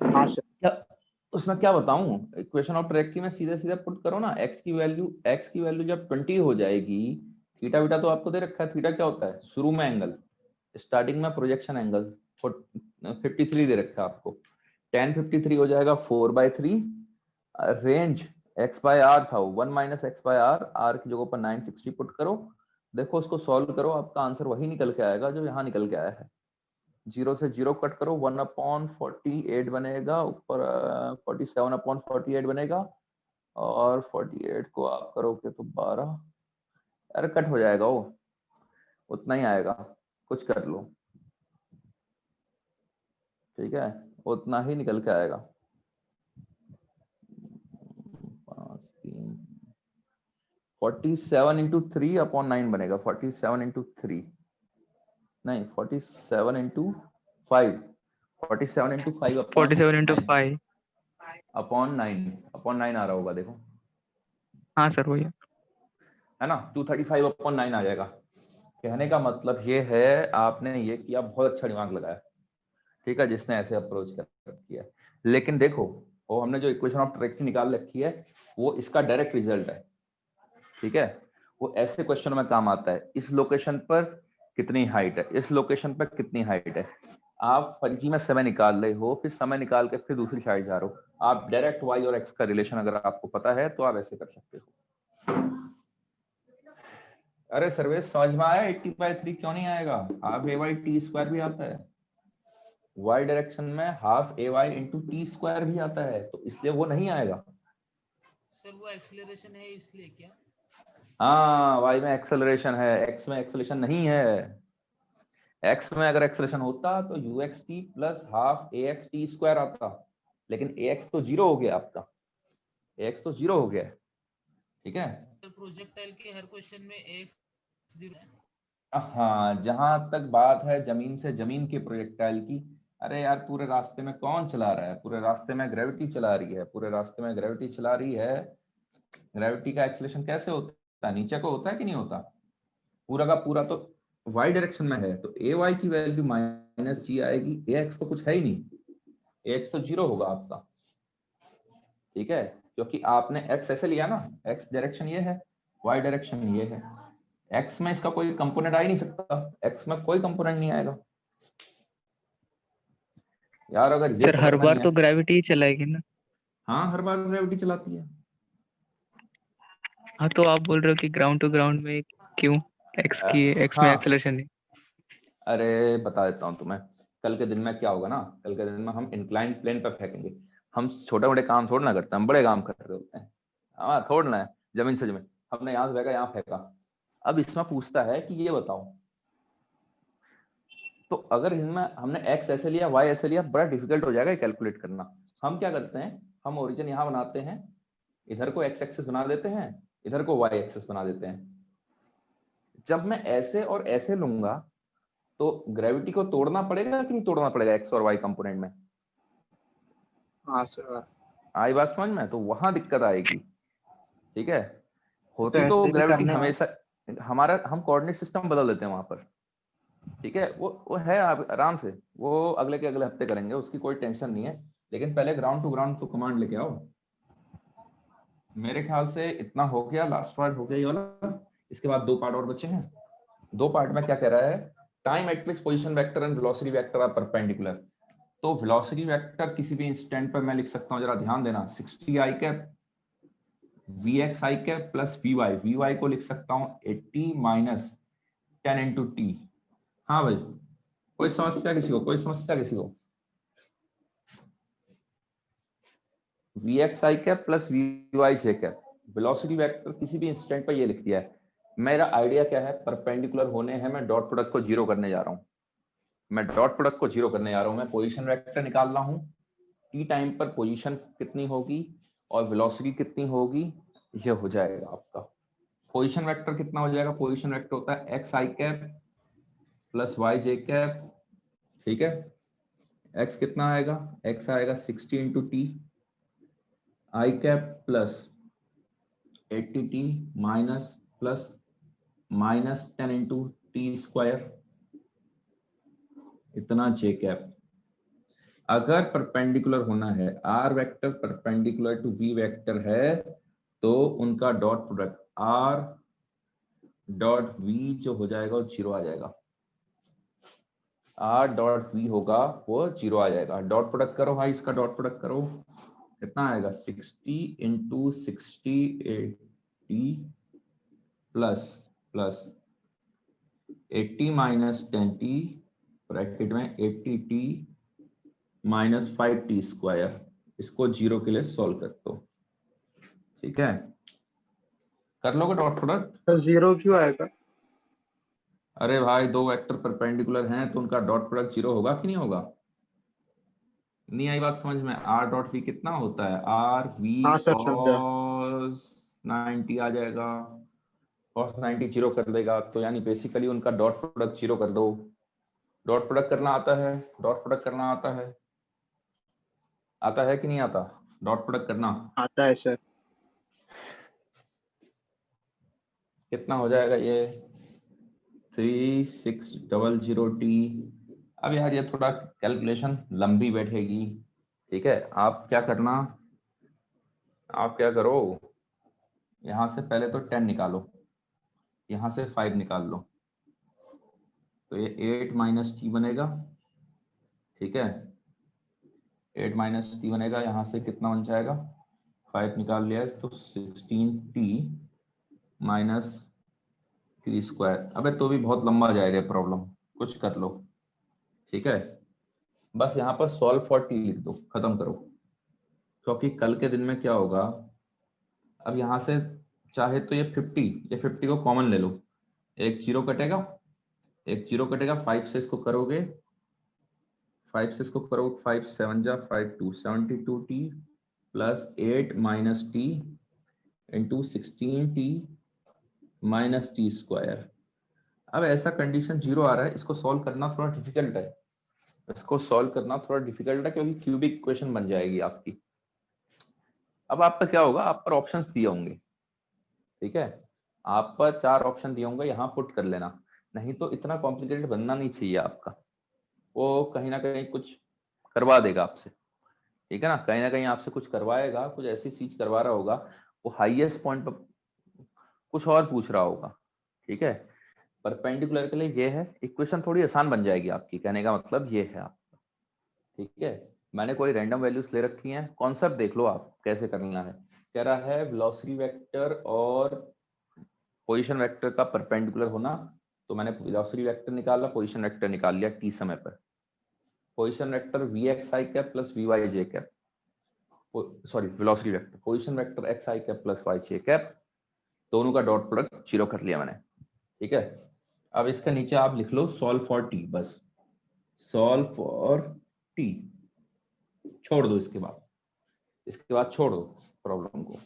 [SPEAKER 2] हाँ सर।
[SPEAKER 1] क्या उसमें क्या बताऊं, इक्वेशन ऑफ ट्रेजेक्ट्री में सीधे सीधे पुट करो ना, x की वैल्यू जब 20 हो जाएगी, थीटा बीटा तो आपको दे रखा है, थीटा क्या होता है शुरू में एंगल, स्टार्टिंग में प्रोजेक्शन एंगल 53 दे रखा है आपको, tan 53 हो जाएगा 4/3, रेंज x बाय आर था 1 माइनस एक्स बाय आर की जगह पर 960 पुट करो, देखो उसको सॉल्व करो, आपका आंसर वही निकल के आएगा जो यहाँ निकल के आया है। 0 से 0 कट करो, 1/48 बनेगा, ऊपर 47/48 बनेगा, और 48 को आप करोगे तो 12, अरे कट हो जाएगा, वो उतना ही आएगा, कुछ कर लो। ठीक है, उतना ही निकल के आएगा। 47 इंटू 3/9 बनेगा, 47 इंटू 3 नहीं, 47 इंटू 5, 47 इंटू 5
[SPEAKER 4] 47 into 5।
[SPEAKER 1] अपॉन 9 आ रहा होगा, देखो
[SPEAKER 4] हाँ सर वही
[SPEAKER 1] है ना, 235/9 आ जाएगा। कहने का मतलब ये है, आपने ये किया, बहुत अच्छा दिमाग लगाया, ठीक है, जिसने ऐसे अप्रोच कर किया। लेकिन देखो, वो हमने जो इक्वेशन ऑफ ट्रेजेक्ट्री निकाल रखी है, वो इसका डायरेक्ट रिजल्ट है। ठीक है, वो ऐसे क्वेश्चन में काम आता है, इस लोकेशन पर कितनी हाइट है, इस लोकेशन पर कितनी हाइट है, आप फर्जी में समय निकाल रहे हो, फिर समय निकाल के फिर दूसरी साइड जा रहे हो, आप डायरेक्ट y और x का रिलेशन अगर आपको पता है तो आप ऐसे कर सकते हो। अरे सर्वेश समझ में आया, 80/3 क्यों नहीं आएगा, हाफ a/t² भी आता है, y डायरेक्शन में हाफ a/y इंटू t² भी आता है, तो इसलिए वो नहीं आएगा।
[SPEAKER 5] सर वो एक्सीलरेशन है इसलिए क्या?
[SPEAKER 1] हाँ, y में एक्सेलरेशन है, x में एक्सेलरेशन नहीं है। x में अगर एक्सेलरेशन होता तो uxt प्लस हाफ axt² आता, लेकिन ax तो 0 हो गया आपका, ax तो 0 हो गया। ठीक है,
[SPEAKER 5] सर प्रोजेक्टाइल के हर क्वेश्चन में एक 0 है।
[SPEAKER 1] हाँ, जहां तक बात है जमीन से जमीन के प्रोजेक्टाइल की, अरे यार पूरे रास्ते में कौन चला रहा है, पूरे रास्ते में ग्रेविटी चला रही है, पूरे रास्ते में ग्रेविटी चला रही है। ग्रेविटी का एक्सेलरेशन कैसे होता है, नीचे को होता है कि नहीं होता, पूरा का पूरा तो वाई डायरेक्शन में है तो ए वाई की वैल्यू माइनस जी आएगी, ए एक्स तो कुछ है ही नहीं, ए एक्स तो 0 होगा आपका, ठीक है, क्योंकि आपने एक्स ऐसे लिया ना, एक्स डायरेक्शन ये है, वाई डायरेक्शन ये है, एक्स में इसका कोई कंपोनेंट आ ही नहीं सकता, एक्स में कोई कंपोनेंट नहीं आएगा यार, अगर ये
[SPEAKER 4] सर हर
[SPEAKER 1] पकड़ना
[SPEAKER 4] बार
[SPEAKER 1] नहीं
[SPEAKER 4] तो
[SPEAKER 1] है।
[SPEAKER 4] ग्रेविटी ही चलाएगी ना।
[SPEAKER 1] हाँ हर बार ग्रेविटी चलाती है।
[SPEAKER 4] हाँ तो आप बोल रहे हो कि ग्राउंड टू ग्राउंड में क्यों एक्स में
[SPEAKER 1] हाँ
[SPEAKER 4] एक्सेलरेशन है।
[SPEAKER 1] अरे बता देता हूँ तुम्हें, कल के दिन में क्या होगा ना, कल के दिन में हम इंक्लाइंड प्लेन पर फेंकेंगे, हम छोटे मोटे काम थोड़ा ना करते हैं, हम बड़े काम कर रहे होते हैं, हाँ थोड़ा ना है, जमीन से जमीन, हमने यहाँ से फेंका यहाँ फेंका। अब इसमें पूछता है कि ये बताओ, तो अगर इनमें हमने एक्स ऐसे लिया वाई ऐसे लिया, बड़ा डिफिकल्ट हो जाएगा कैलकुलेट करना। हम क्या करते हैं, हम ओरिजिन यहाँ बनाते हैं, इधर को एक्स एक्सिस बना देते हैं, इधर को वाई एक्सिस बना देते हैं। जब मैं ऐसे और ऐसे लूंगा तो ग्रेविटी को तोड़ना पड़ेगा कि नहीं तोड़ना पड़ेगा एक्स और वाई कंपोनेंट में?
[SPEAKER 3] हाँ सर।
[SPEAKER 1] आई बात समझ में? तो वहां दिक्कत आएगी, ठीक है। होती तो
[SPEAKER 3] ऐसे भी
[SPEAKER 1] ग्रेविटी
[SPEAKER 3] करने
[SPEAKER 1] हमेशा हमारा, हम कोऑर्डिनेट सिस्टम बदल देते हैं वहां पर, ठीक है, वो है आप आराम से, वो अगले के अगले हफ्ते करेंगे, उसकी कोई टेंशन नहीं है, लेकिन पहले ग्राउंड टू ग्राउंड तो कमांड लेके आओ। मेरे ख्याल से इतना हो गया, लास्ट पार्ट हो गया ये वाला, इसके बाद 2 पार्ट और बचे हैं। 2 पार्ट में क्या कह रहा है, time at which position vector and velocity vector are perpendicular. तो वेलोसिटी वेक्टर किसी भी इंस्टेंट पर मैं लिख सकता हूँ, जरा ध्यान देना, 60 आई कैप vx आई कैप प्लस vy को लिख सकता हूँ 80 माइनस 10 इंटू टी। हाँ भाई, कोई समस्या किसी को, कोई समस्या किसी को? vx आई कैप प्लस vy जे कैप, वेलोसिटी वेक्टर किसी भी इंस्टेंट पर ये लिख दिया है। मेरा आइडिया क्या है, परपेंडिकुलर होने हैं, मैं डॉट प्रोडक्ट को 0 करने जा रहा हूँ, मैं डॉट प्रोडक्ट को 0 करने जा रहा हूँ, मैं पोजीशन वेक्टर निकाल रहा हूँ, टी टाइम पर पोजीशन कितनी होगी और वेलोसिटी कितनी होगी, ये हो जाएगा आपका। पोजीशन वेक्टर कितना हो जाएगा, पोजीशन वेक्टर होता है X I cap plus Y J cap, ठीक है। एक्स कितना आएगा, एक्स आएगा 60 into T I cap plus 80 T minus plus minus 10 into T square, इतना जे कैप। अगर परपेंडिकुलर होना है, R vector perpendicular to V vector है, तो उनका dot product R dot V जो हो जाएगा वो 0 आ जाएगा, आर डॉट वी होगा वो 0 आ जाएगा। डॉट प्रोडक्ट करो भाई, इसका डॉट प्रोडक्ट करो, कितना आएगा 60 into 60 80 plus plus 80 minus 10t bracket में 80t माइनस 5t स्क्वायर, इसको 0 के लिए सॉल्व कर दो, ठीक है। कर लोगे डॉट प्रोडक्ट?
[SPEAKER 2] तो 0 क्यों आएगा?
[SPEAKER 1] अरे भाई 2 वेक्टर परपेंडिकुलर हैं तो उनका डॉट प्रोडक्ट 0 होगा कि नहीं होगा? नहीं आई बात समझ में? आर डॉट वी कितना होता है, आर वी
[SPEAKER 2] हाँ सर, समझा।
[SPEAKER 1] कॉस 90 आ जाएगा, कॉस 90 0 कर देगा, तो यानी बेसिकली उनका डॉट प्रोडक्ट 0 कर दो। डॉट प्रोडक्ट करना आता है, डॉट प्रोडक्ट करना आता है, आता है कि नहीं आता डॉट प्रोडक्ट करना?
[SPEAKER 2] आता है सर।
[SPEAKER 1] कितना हो जाएगा ये 3600t। अब यार ये थोड़ा कैलकुलेशन लंबी बैठेगी, ठीक है। आप क्या करना, आप क्या करो, यहां से पहले तो 10 निकालो, यहां से 5 निकाल लो, तो ये 8 माइनस टी बनेगा, ठीक है, 8 माइनस टी बनेगा, यहां से कितना बन जाएगा, 5 निकाल लिया तो 16t माइनस 3 स्क्वायर। अबे तो भी बहुत लंबा जाएगा प्रॉब्लम, कुछ कर लो, ठीक है। बस यहाँ पर सॉल्व फॉर टी लिख दो, खत्म करो, क्योंकि कल के दिन में क्या होगा, अब यहाँ से चाहे तो ये 50 को कॉमन ले लो, एक 0 कटेगा, एक 0 कटेगा, 5 से इसको करोगे, 5 से इसको करोगे, 5 7 जा 5 2 72t plus 8 minus T into 16t minus T square. अब ऐसा कंडीशन 0 आ रहा है, इसको सॉल्व करना थोड़ा डिफिकल्ट है, इसको सॉल्व करना थोड़ा डिफिकल्ट है, क्योंकि क्यूबिक इक्वेशन बन जाएगी आपकी। अब आप पर क्या होगा, आप पर ऑप्शंस दिए होंगे, ठीक है, आप पर 4 ऑप्शन दिए होंगे, यहाँ पुट कर लेना। नहीं तो इतना कॉम्प्लिकेटेड बनना नहीं चाहिए आपका, वो कहीं ना कहीं कुछ करवा देगा आपसे, ठीक है ना, कहीं ना कहीं आपसे कुछ करवाएगा, कुछ ऐसी चीज करवा रहा होगा, वो हाईएस्ट पॉइंट पर कुछ और पूछ रहा होगा, ठीक है। परपेंडिकुलर के लिए ये है, इक्वेशन थोड़ी आसान बन जाएगी आपकी, कहने का मतलब ये है आपका, ठीक है। मैंने कोई रैंडम वैल्यूज ले रखी हैं, कॉन्सेप्ट देख लो आप कैसे करना है। कह रहा है वेलोसिटी वेक्टर और पोजीशन वेक्टर का परपेंडिकुलर होना, तो मैंने वेलोसिटी वेक्टर निकाला, पोजीशन वेक्टर निकाल लिया t समय पर। Position vector vxi cap plus vyj cap, sorry velocity vector, position vector xi cap plus yj cap, दोनों का डॉट प्रोडक्ट 0 कर लिया मैंने, ठीक है। अब इसके नीचे आप लिख लो सॉल्व फॉर t, बस सॉल्व फॉर t, छोड़ दो इसके बाद छोड़ दो प्रॉब्लम को।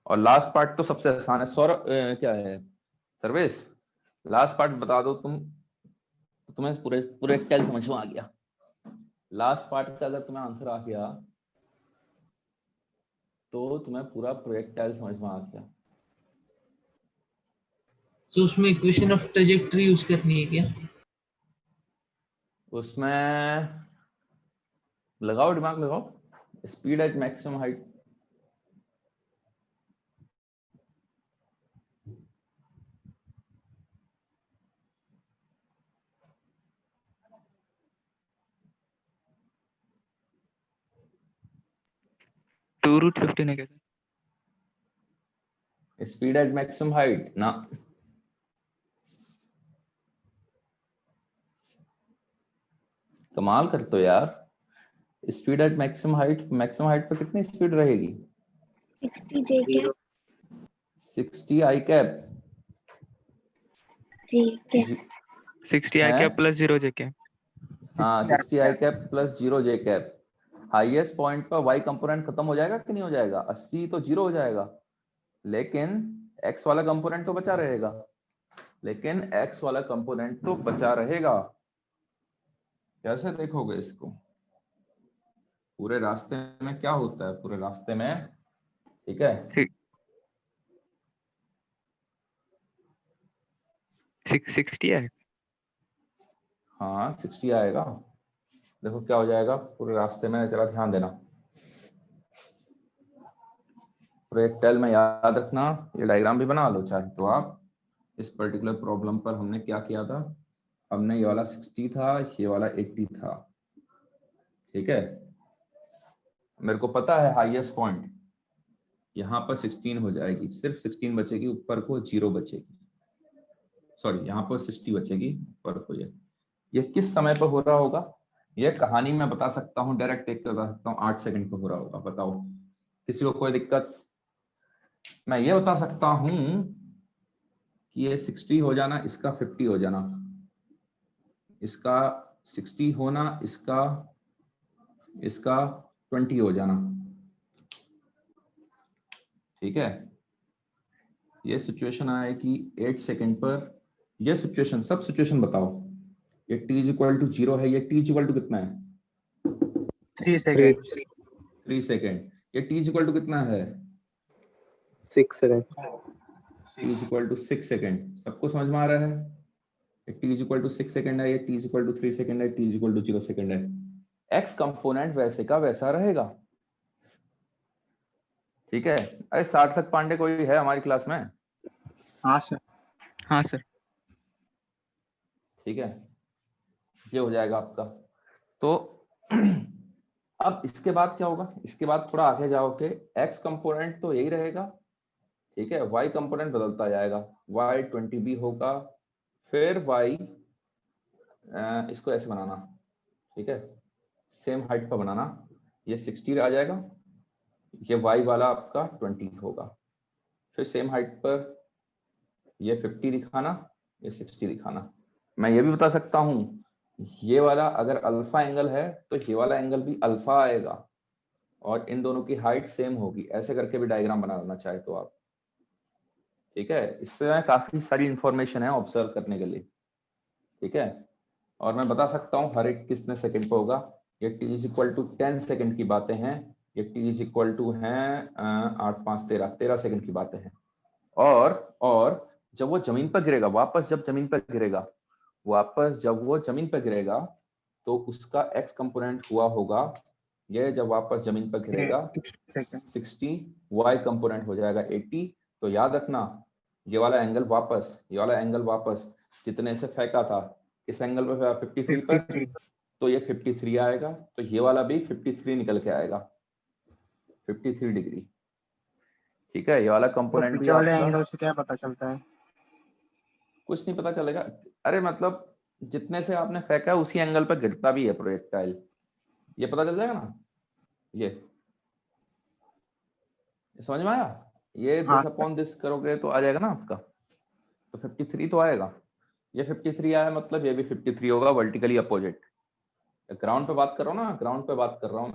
[SPEAKER 1] और लास्ट पार्ट तो सबसे आसान है। सौरभ क्या है सर्वेश, लास्ट पार्ट बता दो तुम, तो तुम्हें पूरे प्रोजेक्टाइल समझ में आ गया। लास्ट पार्ट का अगर तुम्हें आंसर आ गया तो तुम्हें पूरा प्रोजेक्टाइल समझ में आ गया।
[SPEAKER 5] तो उसमें इक्वेशन ऑफ ट्रेजेक्टरी यूज करनी है क्या?
[SPEAKER 1] उसमें लगाओ दिमाग लगाओ, speed at maximum height,
[SPEAKER 4] two root 15 है क्या sir?
[SPEAKER 1] Speed at maximum height ना, कमाल करते हो यार। स्पीड एट मैक्सिमम हाइट पर कितनी स्पीड रहेगी?
[SPEAKER 7] 60 जे कैप
[SPEAKER 1] 60 आई कैप
[SPEAKER 7] जी कैप
[SPEAKER 4] 60 आई
[SPEAKER 1] है?
[SPEAKER 4] कैप प्लस 0 जे कैप।
[SPEAKER 1] हाँ 60 आई कैप प्लस 0 जे कैप। हाईएस्ट पॉइंट पर वाई कंपोनेंट खत्म हो जाएगा कि नहीं हो जाएगा? 80 तो 0 हो जाएगा, लेकिन एक्स वाला कंपोनेंट तो बचा रहेगा, कैसे देखोगे इसको? पूरे रास्ते में क्या होता है, पूरे रास्ते में, ठीक है,
[SPEAKER 4] 60 है।
[SPEAKER 1] हाँ 60 आएगा। देखो क्या हो जाएगा पूरे रास्ते में, जरा ध्यान देना। प्रोजेक्टाइल में याद रखना, ये डायग्राम भी बना लो चाहे तो आप। इस पर्टिकुलर प्रॉब्लम पर हमने क्या किया था, हमने ये वाला 60 था, ये वाला 80 था, ठीक है। मेरे को पता है हाईएस्ट पॉइंट यहाँ पर 16 हो जाएगी, सिर्फ 16 बचेगी, ऊपर को 0 बचेगी, सॉरी यहाँ पर 60 बचेगी, ऊपर को ये किस समय पर हो रहा होगा? ये कहानी मैं बता सकता हूँ, डायरेक्ट देख के बता सकता हूँ, 8 सेकंड पर हो रहा होगा। बताओ किसी को कोई दिक्कत? मैं ये बता सकता हूँ कि ये 60 हो जाना, इसका 50 हो जाना, इसका 60 होना, इसका 20 हो जाना, ठीक है। ये सिचुएशन आएगी 8 सेकंड पर। ये सिचुएशन, सब सिचुएशन बताओ। ये t इज इक्वल टू 0 है, ये t इज इक्वल टू कितना है?
[SPEAKER 3] 3 सेकेंड
[SPEAKER 1] 3 सेकंड। ये t इज इक्वल टू कितना है?
[SPEAKER 2] 6 second
[SPEAKER 1] t is equal to 6 second. सबको समझ में आ रहा है? ये t is equal to 6 second है, ये t is equal to 3 second है, t is equal to 0 second है। x कंपोनेंट वैसे का वैसा रहेगा, ठीक है। अरे सार्थक पांडे कोई है हमारी क्लास में?
[SPEAKER 3] हाँ सर
[SPEAKER 4] हाँ सर।
[SPEAKER 1] ठीक है, ये हो जाएगा आपका। तो अब इसके बाद क्या होगा? इसके बाद थोड़ा आगे जाओगे, x कंपोनेंट तो यही रहेगा, ठीक है, y कंपोनेंट बदलता जाएगा, y 20b होगा, फिर y इसको ऐसे बनाना, ठीक है, सेम हाइट पर बनाना, ये 60 आ जाएगा, ये y वाला आपका 20 होगा, फिर सेम हाइट पर ये 50 दिखाना, ये 60 दिखाना। मैं ये भी बता सकता हूँ, ये वाला अगर अल्फा एंगल है तो ये वाला एंगल भी अल्फा आएगा, और इन दोनों की हाइट सेम होगी। ऐसे करके भी डायग्राम बना लेना चाहे तो आप, ठीक है। इससे काफी सारी इंफॉर्मेशन है ऑब्जर्व करने के लिए, ठीक है। और मैं बता सकता हूँ हर एक कितने सेकंड पे होगा। ये t is equal to 10 second की बातें हैं, ये t इज इक्वल टू है 8 5 13 सेकंड की बातें हैं। और और जब वो जमीन पर गिरेगा, वापस जब जमीन पर गिरेगा, वापस जब वो जमीन पर गिरेगा तो उसका x कंपोनेंट हुआ होगा, ये जब वापस जमीन पर गिरेगा 60, y कंपोनेंट हो जाएगा 80। तो याद रखना ये वाला एंगल वापस, ये वाला एंगल वापस जितने से फेंका था इस एंगल पे 53 पर, तो ये 53 आएगा, तो ये वाला भी 53 निकल के आएगा, 53 डिग्री। ठीक है, ये वाला कंपोनेंट भी
[SPEAKER 3] वाले
[SPEAKER 1] आपका
[SPEAKER 3] एंगल से क्या पता चलता है?
[SPEAKER 1] कुछ नहीं पता चलेगा। अरे मतलब जितने से आपने फेंका उसी एंगल पर गिरता भी है प्रोजेक्टाइल, ये पता चल जाएगा ना। ये समझ में आया? ये
[SPEAKER 3] हाँ।
[SPEAKER 1] दिस अपॉन दिस करोगे तो आ जाएगा ना आपका, तो 53 तो आएगा। ये 53 आया मतलब ये भी 53 होगा, वर्टिकली अपोजिट। ग्राउंड पे बात कर रहा हूँ ना, ग्राउंड पे बात कर रहा हूँ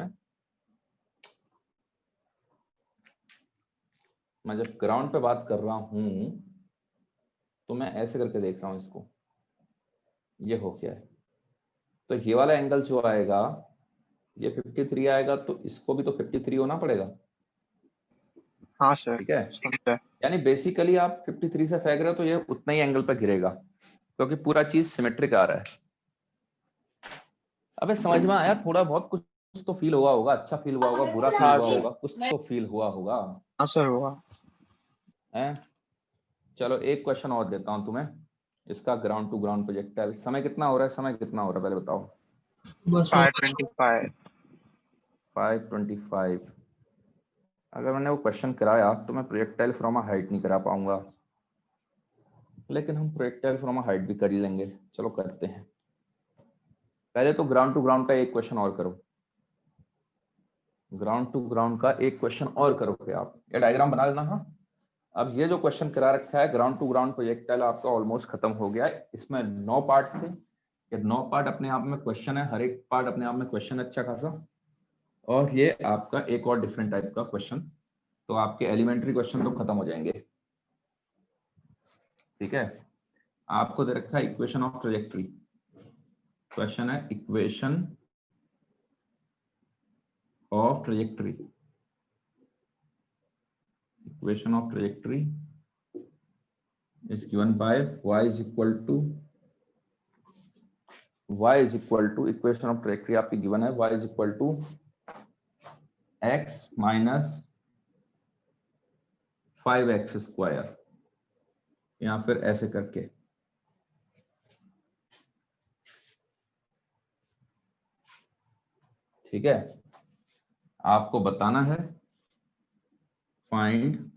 [SPEAKER 1] मैं जब ग्राउंड पे बात कर रहा हूँ तो मैं ऐसे करके देख रहा हूँ इसको, ये हो गया है। तो ये वाला एंगल जो आएगा ये 53 आएगा, तो इसको भी तो 53 होना पड़ेगा।
[SPEAKER 3] हाँ सर,
[SPEAKER 1] ठीक है, यानी बेसिकली आप 53 से फेंक रहे हो तो ये उतना ही एंगल पे गिरेगा, क्योंकि पूरा चीज सिमेट्रिक आ रहा है। अबे समझ में आया? थोड़ा बहुत कुछ तो फील हुआ होगा, अच्छा फील हुआ होगा, बुरा फील हुआ होगा, कुछ तो फील हुआ होगा।
[SPEAKER 3] हाँ सर हुआ
[SPEAKER 1] हैं? चलो एक क्वेश्चन और देता हूं तुम्हें, इसका ग्राउंड टू ग्राउंड प्रोजेक्टाइल। समय कितना हो रहा है, समय कितना हो रहा है पहले बताओ?
[SPEAKER 3] 525।
[SPEAKER 1] 525। अगर मैंने वो क्वेश्चन कराया तो मैं प्रोजेक्टाइल फ्रॉम अ हाइट नहीं करा पाऊंगा, लेकिन हम प्रोजेक्टाइल फ्रॉम अ हाइट भी कर ही लेंगे। चलो करते हैं। पहले तो ग्राउंड टू ग्राउंड का एक क्वेश्चन और करो, ग्राउंड टू ग्राउंड का एक क्वेश्चन और करोगे आप। ये डायग्राम बना लेना। हाँ, अब ये जो क्वेश्चन करा रखा है ग्राउंड टू ग्राउंड प्रोजेक्टाइल आपका ऑलमोस्ट खत्म हो गया है। इसमें 9 पार्ट थे, ये 9 पार्ट अपने आप में क्वेश्चन है, हर एक पार्ट अपने आप में क्वेश्चन अच्छा खासा। और ये आपका एक और डिफरेंट टाइप का क्वेश्चन, तो आपके एलिमेंट्री क्वेश्चन तो खत्म हो जाएंगे। ठीक है, आपको दे रखा है इक्वेशन ऑफ ट्रेजेक्टरी। क्वेश्चन है equation of trajectory. Equation of trajectory is given by y is equal to equation of trajectory आपकी गिवन है y is equal to x minus 5x square, या फिर ऐसे करके। ठीक है, आपको बताना है find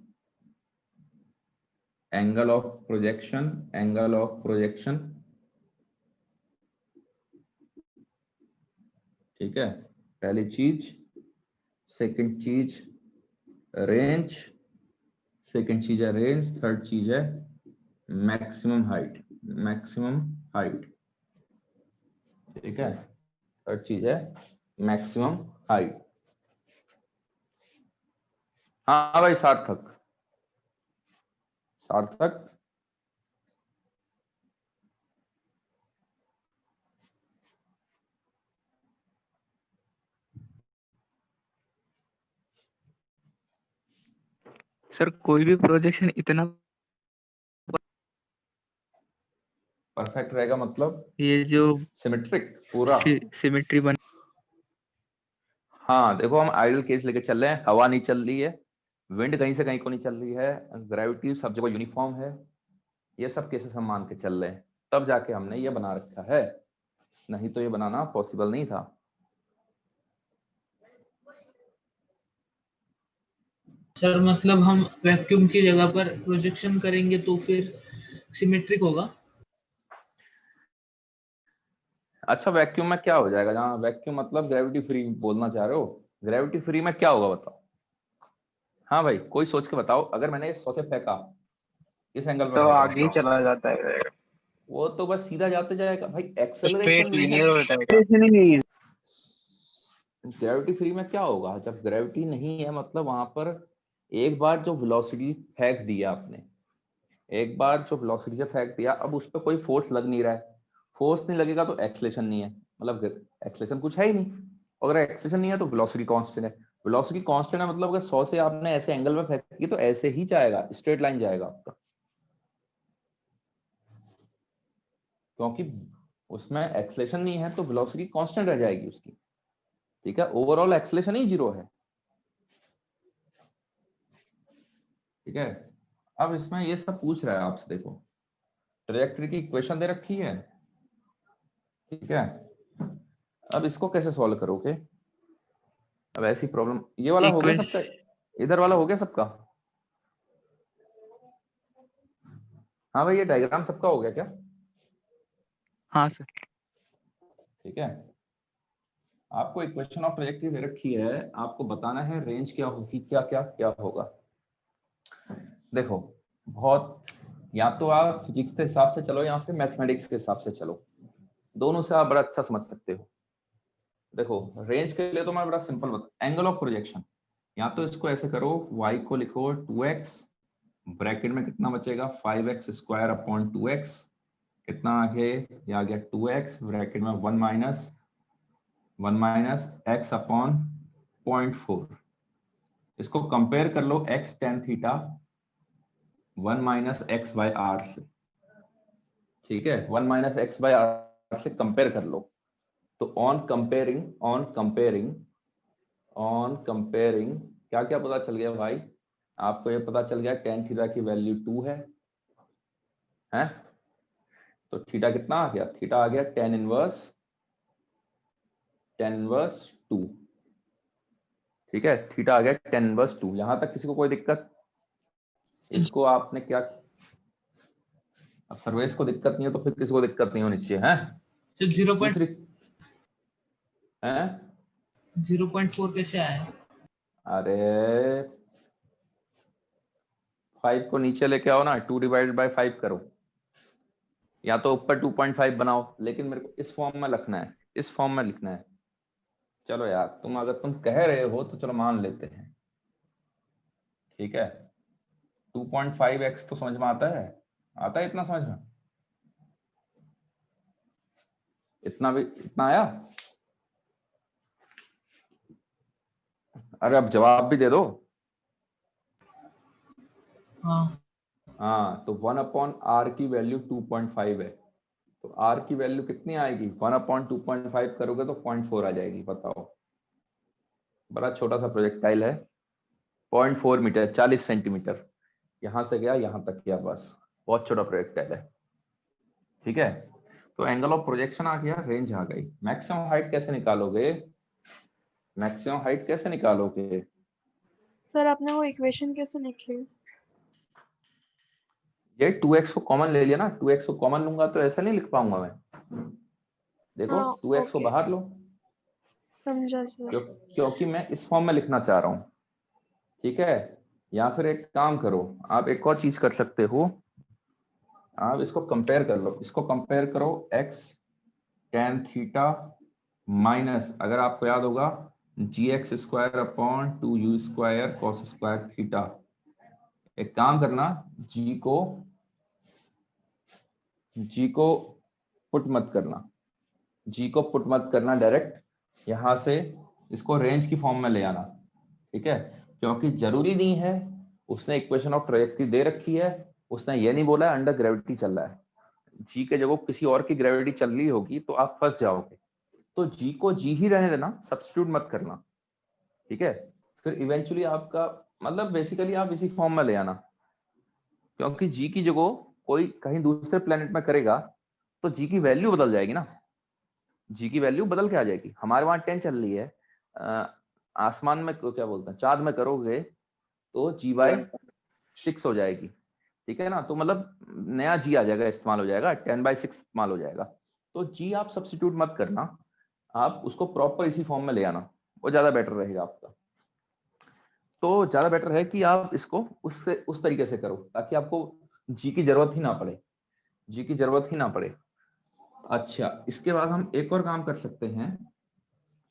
[SPEAKER 1] angle of projection, angle of projection. ठीक है, पहली चीज। सेकंड चीज रेंज, सेकंड चीज है रेंज। थर्ड चीज है मैक्सिमम हाइट, मैक्सिमम हाइट। ठीक है, थर्ड चीज है मैक्सिमम हाइट। हाँ भाई सार्थक, सार्थक
[SPEAKER 4] सर कोई भी प्रोजेक्शन इतना
[SPEAKER 1] परफेक्ट रहेगा मतलब
[SPEAKER 4] ये जो
[SPEAKER 1] सिमेट्रिक पूरा।
[SPEAKER 4] सिमेट्री बन
[SPEAKER 1] हाँ देखो, हम आइडियल केस लेके चल रहे हैं, हवा नहीं चल रही है, विंड कहीं से कहीं को नहीं चल रही है, ग्रेविटी सब जगह यूनिफॉर्म है, ये सब केसेस हम मान के चल रहे हैं, तब जाके हमने ये बना रखा है, नहीं तो ये बनाना पॉसिबल नहीं था।
[SPEAKER 5] सर मतलब हम वैक्यूम की जगह पर प्रोजेक्शन करेंगे तो फिर सिमेट्रिक होगा।
[SPEAKER 1] अच्छा वैक्यूम में क्या हो जाएगा? जहाँ वैक्यूम मतलब ग्रेविटी फ्री बोलना चाह रहे हो, ग्रेविटी फ्री में क्या होगा बताओ? हाँ भाई कोई सोच के बताओ। अगर मैंने 100 से फेंका, इस एंगल पर
[SPEAKER 3] तो
[SPEAKER 1] फेंका,
[SPEAKER 3] आगे ही चला जाता है,
[SPEAKER 1] वो तो बस सीधा जाते जाएगा भाई, एक्सेलरेशन नहीं है।
[SPEAKER 3] लीनियर हो जाएगा।
[SPEAKER 1] ग्रेविटी फ्री में क्या होगा? जब ग्रेविटी नहीं है मतलब वहां पर एक बार जो वेलोसिटी फेंक दिया आपने, एक बार जो वेलोसिटी से फेंक दिया, अब उस पर कोई फोर्स लग नहीं रहा है। फोर्स नहीं लगेगा तो एक्सेलेरेशन नहीं है, मतलब एक्सेलेरेशन कुछ है ही नहीं। अगर एक्सेलेरेशन नहीं है तो वेलोसिटी कांस्टेंट है। वेलोसिटी कांस्टेंट है मतलब अगर 100 से आपने ऐसे एंगल में फेंकी तो ऐसे ही जाएगा, स्ट्रेट लाइन जाएगा आपका। क्योंकि उसमें एक्सेलेरेशन नहीं है तो वेलोसिटी कांस्टेंट रह जाएगी उसकी, ठीक है, ओवरऑल एक्सेलेरेशन ही 0 है, ठीक है। अब इसमें ये सब पूछ रहा है आपसे, देखो ट्रैजेक्टरी की इक्वेशन दे रखी है, ठीक है। अब इसको कैसे सॉल्व करोगे? अब ऐसी प्रॉब्लम, ये वाला हो गया सबका, इधर वाला हो गया सबका? हाँ भाई, ये डायग्राम सबका हो गया क्या?
[SPEAKER 4] हाँ सर।
[SPEAKER 1] ठीक है, आपको इक्वेशन ऑफ ट्रैजेक्टरी दे रखी है, आपको बताना है रेंज क्या होगी, क्या क्या क्या होगा। देखो बहुत, या तो आप फिजिक्स के हिसाब से चलो या फिर मैथमेटिक्स के हिसाब से चलो, दोनों से आप बड़ा अच्छा समझ सकते हो। देखो रेंज के लिए तो मैं बड़ा सिंपल बता, एंगल ऑफ प्रोजेक्शन, या तो इसको ऐसे करो, y को लिखो 2x, ब्रैकेट में कितना बचेगा 5x स्क्वायर अपॉन 2x, कितना आगे, ये आ गया 2x, ब्रैकेट में 1 माइनस x अपॉन 0.4, इसको कंपेयर कर लो x tan theta 1 minus X by R से, ठीक है, 1 माइनस एक्स बाई आर से कंपेयर कर लो। तो ऑन कंपेयरिंग क्या क्या पता चल गया भाई? आपको ये पता चल गया tan थीटा की वैल्यू 2 है, तो थीटा कितना आ गया? थीटा आ गया tan इनवर्स 2, ठीक है, थीटा आ गया tan इनवर्स 2। यहां तक किसी को कोई दिक्कत? इसको आपने क्या, अब सर्वेश को दिक्कत नहीं है तो फिर किसी को दिक्कत नहीं होनी चाहिए, है?
[SPEAKER 5] 0.4 कैसे आया?
[SPEAKER 1] अरे 5 को नीचे लेके आओ ना, 2 डिवाइडेड बाय 5 करो, या तो ऊपर 2.5 बनाओ, लेकिन मेरे को इस फॉर्म में लिखना है, इस फॉर्म में लिखना है। चलो यार, अगर तुम कह रहे हो तो चलो मान लेते हैं, ठीक है। 2.5x तो समझ में आता है इतना समझ में? इतना आया? अरे अब जवाब भी दे दो। हाँ, तो 1/r की वैल्यू 2.5 है, तो r की वैल्यू कितनी आएगी? 1/2.5 करोगे तो 0.4 आ जाएगी। बताओ, बड़ा छोटा सा प्रोजेक्टाइल है, 0.4 मीटर, 40 सेंटीमीटर, यहां से गया यहां तक गया, बस बहुत छोटा प्रोजेक्टाइल है, ठीक है। तो एंगल ऑफ प्रोजेक्शन आ गया, रेंज आ गई। मैक्सिमम हाइट कैसे निकालोगे?
[SPEAKER 6] सर आपने वो इक्वेशन कैसे लिखी?
[SPEAKER 1] ये 2x को कॉमन ले लिया ना, 2x को कॉमन लूंगा तो ऐसा नहीं लिख पाऊंगा मैं। देखो
[SPEAKER 6] हाँ,
[SPEAKER 1] 2x को
[SPEAKER 6] ओके,
[SPEAKER 1] बाहर लो,
[SPEAKER 6] समझा सर।
[SPEAKER 1] क्योंकि मैं इस फॉर्म में लिखना चाह रहा हूँ, ठीक है। या फिर एक काम करो, आप एक और चीज कर सकते हो, आप इसको कंपेयर कर लो, इसको कंपेयर करो x tan थीटा माइनस, अगर आपको याद होगा, gx square upon 2u square cos square theta. एक काम करना, g को पुट मत करना डायरेक्ट, यहां से इसको रेंज की फॉर्म में ले आना, ठीक है। क्योंकि जरूरी नहीं है, उसने इक्वेशन ऑफ ट्रैजेक्टरी दे रखी है, उसने ये नहीं बोला है अंडर ग्रेविटी चल रहा है, जी के जगह किसी और की ग्रेविटी चल रही होगी तो आप फंस जाओगे। तो जी को जी ही रहने देना, सब्स्टिट्यूट मत करना, ठीक है। फिर इवेंचुअली आपका मतलब बेसिकली आप इसी फॉर्म में ले आना, क्योंकि जी की जगह कोई कहीं दूसरे प्लेनेट में करेगा तो जी की वैल्यू बदल जाएगी ना, जी की वैल्यू बदल के आ जाएगी। हमारे वहां 10 चल रही है, आसमान में क्या बोलते हैं, चांद में करोगे तो g/6 हो जाएगी, ठीक है ना। तो मतलब नया जी आ जाएगा, इस्तेमाल हो जाएगा, 10/6 इस्तेमाल हो जाएगा। तो जी आप सब्स्टिट्यूट मत करना, आप उसको प्रॉपर इसी फॉर्म में ले आना, वो ज्यादा बेटर रहेगा आपका। तो ज्यादा बेटर है कि आप इसको उस तरीके से करो ताकि आपको जी की जरूरत ही ना पड़े। अच्छा, इसके बाद हम एक और काम कर सकते हैं,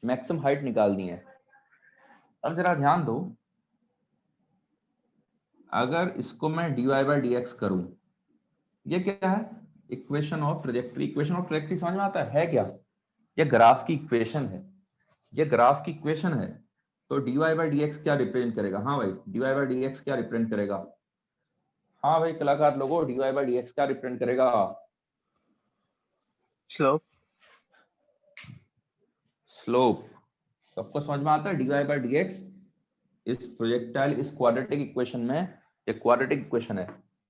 [SPEAKER 1] मैक्सिमम हाइट निकालनी है। अब जरा ध्यान दो, अगर इसको मैं dy/dx करूं, ये क्या है? इक्वेशन ऑफ ट्रैजेक्टरी समझ में आता है क्या? ये ग्राफ की इक्वेशन है, तो dy/dx क्या रिप्रेजेंट करेगा? हाँ भाई, dy/dx क्या रिप्रेजेंट करेगा? हाँ भाई कलाकार लोगों, dy/dx क्या रिप्रेजेंट करेगा?
[SPEAKER 3] स्लोप
[SPEAKER 1] स्लोप सबको समझ में आता है, dy बाय dx इस प्रोजेक्टाइल इस क्वाड्रेटिक इक्वेशन में, ये क्वाड्रेटिक इक्वेशन है।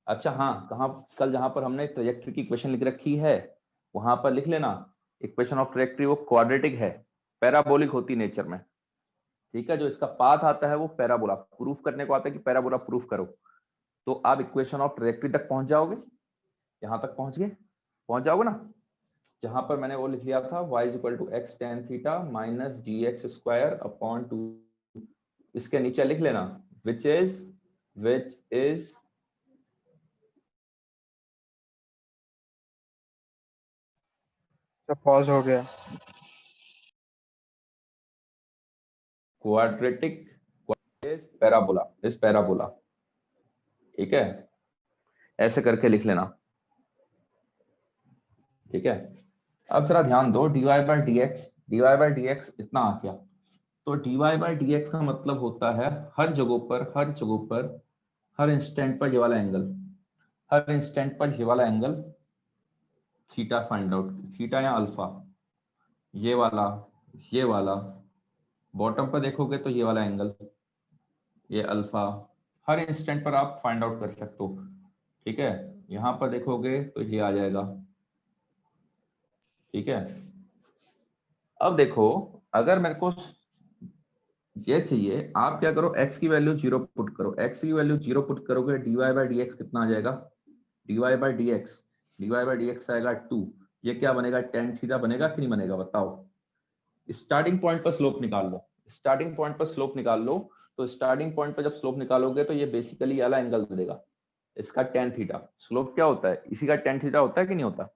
[SPEAKER 1] अच्छा हाँ, कहाँ कल जहां पर हमने ट्रैजेक्टरी की इक्वेशन लिख रखी है वहां पर लिख लेना इक्वेशन ऑफ ट्रैजेक्टरी वो क्वाड्रेटिक है, पैराबोलिक होती नेचर में, ठीक है। जो इसका पाथ आता है वो पैराबोला, प्रूफ करने को आता है कि पैराबोला प्रूफ करो, तो आप इक्वेशन ऑफ ट्रैजेक्टरी तक पहुंच जाओगे, यहां तक पहुंच जाओगे ना, जहां पर मैंने वो लिख लिया था y equal to X tan theta minus G X square upon 2, इसके नीचे लिख लेना विच इज
[SPEAKER 3] पॉज हो गया।
[SPEAKER 1] क्वाड्रेटिक पैराबोला, इस पैराबोला, ठीक है, ऐसे करके लिख लेना, ठीक है। अब जरा ध्यान दो, dy बाय dx इतना आ गया, तो dy बाय dx का मतलब होता है हर जगह पर हर इंस्टेंट पर ये वाला एंगल, हर इंस्टेंट पर ये वाला angle theta find out, theta या अल्फा, ये वाला बॉटम पर देखोगे तो ये वाला एंगल, ये अल्फा, हर इंस्टेंट पर आप फाइंड आउट कर सकते हो, ठीक है। यहां पर देखोगे तो ये आ जाएगा, ठीक है। अब देखो, अगर मेरे को ये चाहिए, आप क्या करो, x की वैल्यू 0 पुट करो, x की वैल्यू 0 पुट करोगे dy बाय dx कितना आ जाएगा, dy बाय dx आएगा 2, ये क्या बनेगा, tan थीटा बनेगा कि नहीं बनेगा बताओ। स्टार्टिंग पॉइंट पर स्लोप निकाल लो, स्टार्टिंग पॉइंट पर स्लोप निकाल लो, तो स्टार्टिंग पॉइंट पर जब स्लोप निकालोगे तो ये बेसिकली वाला एंगल देगा, इसका tan थीटा। स्लोप क्या होता है, इसी का tan थीटा होता है कि नहीं होता।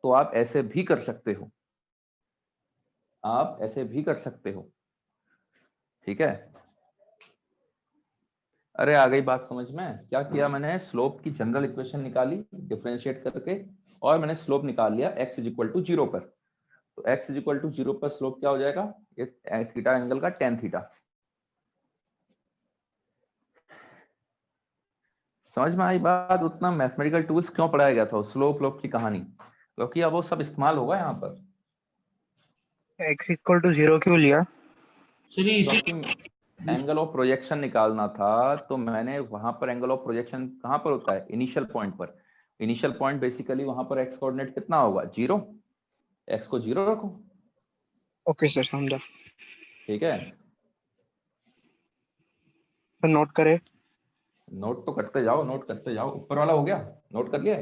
[SPEAKER 1] तो आप ऐसे भी कर सकते हो, आप ऐसे भी कर सकते हो, ठीक है। अरे आ गई बात समझ में, क्या किया मैंने, स्लोप की जनरल इक्वेशन निकाली डिफरेंशिएट करके, और मैंने स्लोप निकाल लिया x इज इक्वल टू 0 पर, तो x इज इक्वल टू 0 पर स्लोप क्या हो जाएगा, ये थीटा एंगल का tan थीटा। समझ में आई बात, उतना मैथमेटिकल टूल्स क्यों पढ़ाया गया था, स्लोप की कहानी, क्योंकि अब वो सब इस्तेमाल होगा यहाँ पर।
[SPEAKER 3] x इक्वल टू 0 क्यों लिया?
[SPEAKER 5] चलिए इसी
[SPEAKER 1] एंगल ऑफ प्रोजेक्शन निकालना था, तो मैंने वहां पर एंगल ऑफ प्रोजेक्शन कहां पर होता है, इनिशियल पॉइंट पर। इनिशियल पॉइंट बेसिकली वहां पर x कोऑर्डिनेट कितना होगा, 0, x को 0 रखो,
[SPEAKER 3] ओके सर, समझा।
[SPEAKER 1] ठीक है।
[SPEAKER 3] तो नोट करे,
[SPEAKER 1] नोट तो करते जाओ, नोट करते जाओ, ऊपर वाला हो गया, नोट कर लिया।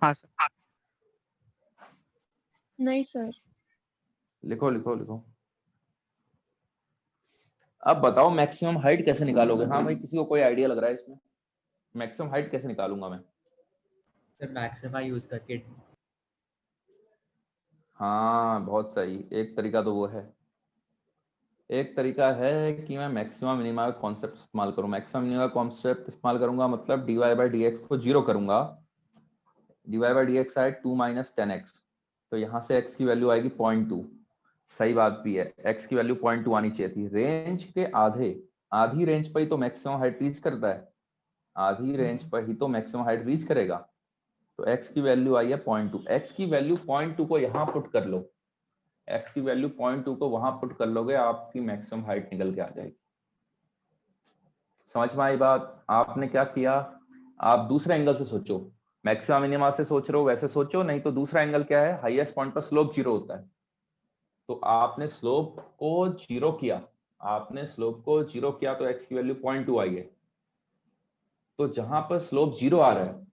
[SPEAKER 3] हाँ सर।
[SPEAKER 6] नहीं सर।
[SPEAKER 1] लिखो लिखो लिखो। अब बताओ मैक्सिमम हाइट कैसे निकालोगे, हाँ भाई किसी को कोई आइडिया लग रहा है इसमें, मैक्सिमम हाइट कैसे निकालूंगा मैं।
[SPEAKER 8] सर मैक्सिमा यूज करके।
[SPEAKER 1] हाँ बहुत सही, एक तरीका तो वो है, एक तरीका है कि मैं मैक्सिमम मिनिमा का कॉन्सेप्ट इस्तेमाल करूं। मैक्सिमम मिनिमा का कॉन्सेप्ट इस्तेमाल करूंगा मतलब dy बाय dx को 0 करूंगा, dy बाय dx आए 2 माइनस 10x, तो यहाँ से x की वैल्यू आएगी 0.2, सही बात भी है, x की वैल्यू 0.2 आनी चाहिए थी। रेंज के आधी रेंज पर ही तो मैक्सिमम हाइट रीच करता है, आधी रेंज पर ही तो मैक्सिमम हाइट रीच करेगा, तो x की वैल्यू आई है 0.2, x की वैल्यू 0.2 को यहाँ पुट कर लो, x की वैल्यू 0.2 को वहां पुट कर लोगे, आपकी मैक्सिमम हाइट निकल के आ जाएगी। समझ में आई बात। आपने क्या किया, आप दूसरे एंगल से सोचो, मैक्सिमम मिनिमा से सोच रहे हो वैसे सोचो, नहीं तो दूसरा एंगल क्या है, हाईएस्ट पॉइंट पर स्लोप 0 होता है, तो आपने स्लोप को 0 किया, आपने स्लोप को 0 किया तो x की वैल्यू 0.2 आई है, तो जहां पर स्लोप 0 आ रहा है,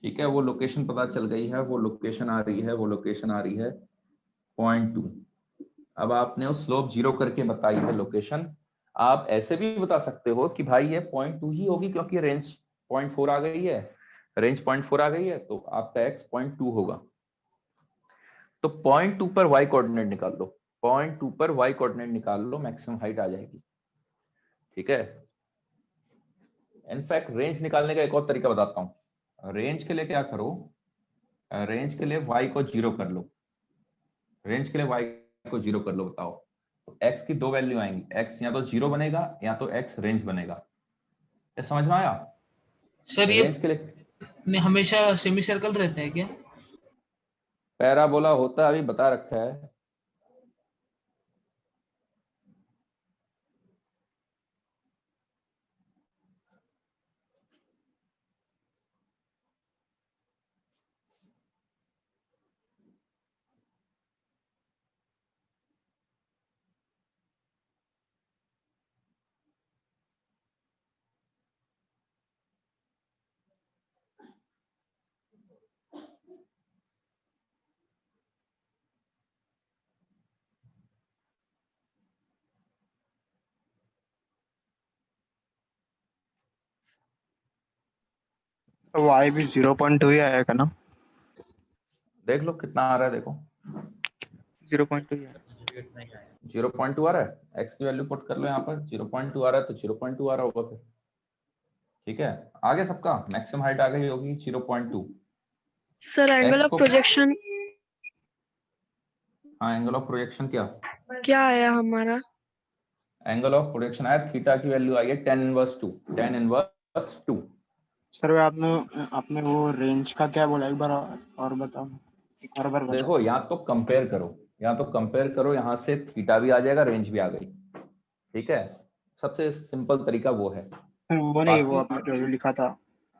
[SPEAKER 1] ठीक है, वो लोकेशन पता चल गई है, वो लोकेशन आ रही है, वो लोकेशन आ रही है 0.2। अब आपने उस स्लोप 0 करके बताई है लोकेशन, आप ऐसे भी बता सकते हो कि भाई ये 0.2 ही होगी क्योंकि रेंज 0.4 आ गई है, रेंज 0.4 आ गई है, तो आपका x 0.2 होगा। तो 0.2 पर y कोऑर्डिनेट निकाल लो, 0.2 पर y कोऑर्डिनेट निकाल लो, मैक्सिमम हाइट आ जाएगी, ठीक है। इनफैक्ट रेंज निकालने का एक और तरीका बताता हूं। रेंज के लिए क्या करो, रेंज के लिए y को 0 कर लो, रेंज के लिए y को 0 कर लो, बताओ तो x की दो वैल्यू आएंगी, x या तो 0 बनेगा या तो x रेंज बनेगा, ये समझ में आया।
[SPEAKER 5] सर ये
[SPEAKER 1] रेंज के लिए
[SPEAKER 5] हमेशा सेमी सर्कल रहता है क्या?
[SPEAKER 1] पैराबोला होता है, अभी बता रखा है।
[SPEAKER 3] तो y भी 0.2 ही आएगा ना?
[SPEAKER 1] देख लो कितना आ रहा है, देखो
[SPEAKER 4] 0.2 यार।
[SPEAKER 1] 0.2 आ रहा है। एक्स की वैल्यू पुट कर लो यहाँ पर, 0.2 आ रहा है तो 0.2 आ रहा होगा फिर। ठीक है, आगे सबका मैक्सिमम हाइट आ गई होगी 0.2।
[SPEAKER 6] सर एंगल
[SPEAKER 1] एक्स
[SPEAKER 6] ऑफ
[SPEAKER 1] को,
[SPEAKER 6] प्रोजेक्शन
[SPEAKER 1] हाँ एंगल ऑफ प्रोजेक्शन
[SPEAKER 6] क्या आया हमारा?
[SPEAKER 1] एंगल ऑफ प्रोजेक्शन आया, थीटा की वैल्यू आई है tan inverse 2, tan inverse 2।
[SPEAKER 3] Sir आपने आपने वो रेंज का क्या बोला, एक बार और बताओ, एक और बार बताओ।
[SPEAKER 1] देखो यहाँ तो कंपेयर करो, यहाँ से थीटा भी आ जाएगा, रेंज भी आ गई। ठीक है, सबसे सिंपल तरीका वो है।
[SPEAKER 3] वो नहीं, वो
[SPEAKER 1] बाकी
[SPEAKER 3] आपने जो लिखा था